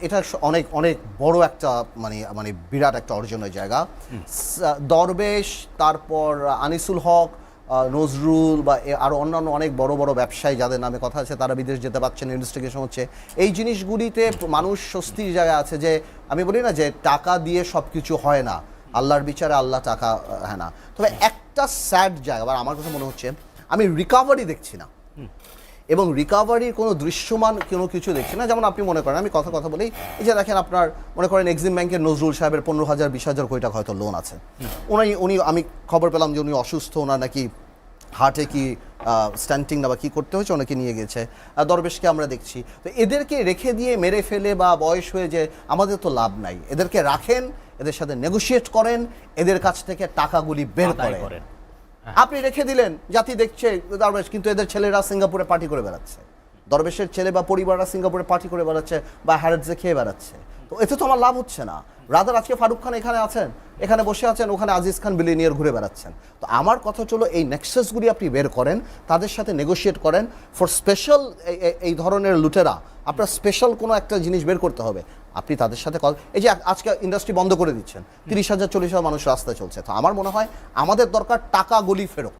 এটা অনেক অনেক বড় একটা মানে বিরাট একটা অর্জনের জায়গা। দরবেশ, তারপর আনিসুল হক, নজরুল বা আরও অন্যান্য অনেক বড় বড় ব্যবসায়ী যাদের নামে কথা আছে, তারা বিদেশ যেতে পারছেন, ইনভেস্টিগেশন হচ্ছে। এই জিনিসগুলিতে মানুষ স্বস্তির জায়গা আছে, যে আমি বলি না যে টাকা দিয়ে সব কিছু হয় না, আল্লাহর বিচারে আল্লাহ টাকা হ্যাঁ না। তবে একটা স্যাড জায়গা, আবার আমার কাছে মনে হচ্ছে আমি রিকভারি দেখছি না, এবং রিকভারির কোনো দৃশ্যমান কোনো কিছু দেখছি না। যেমন আপনি মনে করেন, আমি কথা বলি, এই যে দেখেন আপনার মনে করেন এক্সিম ব্যাংকের নজরুল সাহেবের 15,000-20,000 কোটি টাকা হয়তো লোন আছে। উনি আমি খবর পেলাম যে উনি অসুস্থ, ওনার নাকি হার্টে কি স্ট্যান্টিং না বা কী করতে হয়েছে, ওনাকে নিয়ে গেছে। দরবেশকে আমরা দেখছি। তো এদেরকে রেখে দিয়ে মেরে ফেলে বা বয়স হয়ে যে আমাদের তো লাভ নাই, এদেরকে রাখেন, এদের সাথে নেগোশিয়েট করেন, এদের কাছ থেকে টাকাগুলি বের করেন। আপনি রেখে দিলেন, জাতি দেখছে দরবেশ, কিন্তু এদের ছেলেরা সিঙ্গাপুরে পার্টি করে বেড়াচ্ছে, দরবেশের ছেলে বা পরিবাররা সিঙ্গাপুরে পার্টি করে বেড়াচ্ছে বা হ্যারেটসে খেয়ে বেড়াচ্ছে। তো এতে তো আমার লাভ হচ্ছে না। রাদার আজকে ফারুক খান এখানে আছেন, এখানে বসে আছেন, ওখানে আজিজ খান বিলিনিয়ার ঘুরে বেড়াচ্ছেন। তো আমার কথা হলো এই নেক্সাসগুলি আপনি বের করেন, তাদের সাথে নেগোশিয়েট করেন ফর স্পেশাল এই ধরনের লুটেরা। আপনার স্পেশাল কোনো একটা জিনিস বের করতে হবে, আপনি তাদের সাথে এই যে আজকে ইন্ডাস্ট্রি বন্ধ করে দিচ্ছেন, 30,000-40,000 মানুষ রাস্তায় চলছে। তো আমার মনে হয় আমাদের দরকার টাকা গলি ফেরত।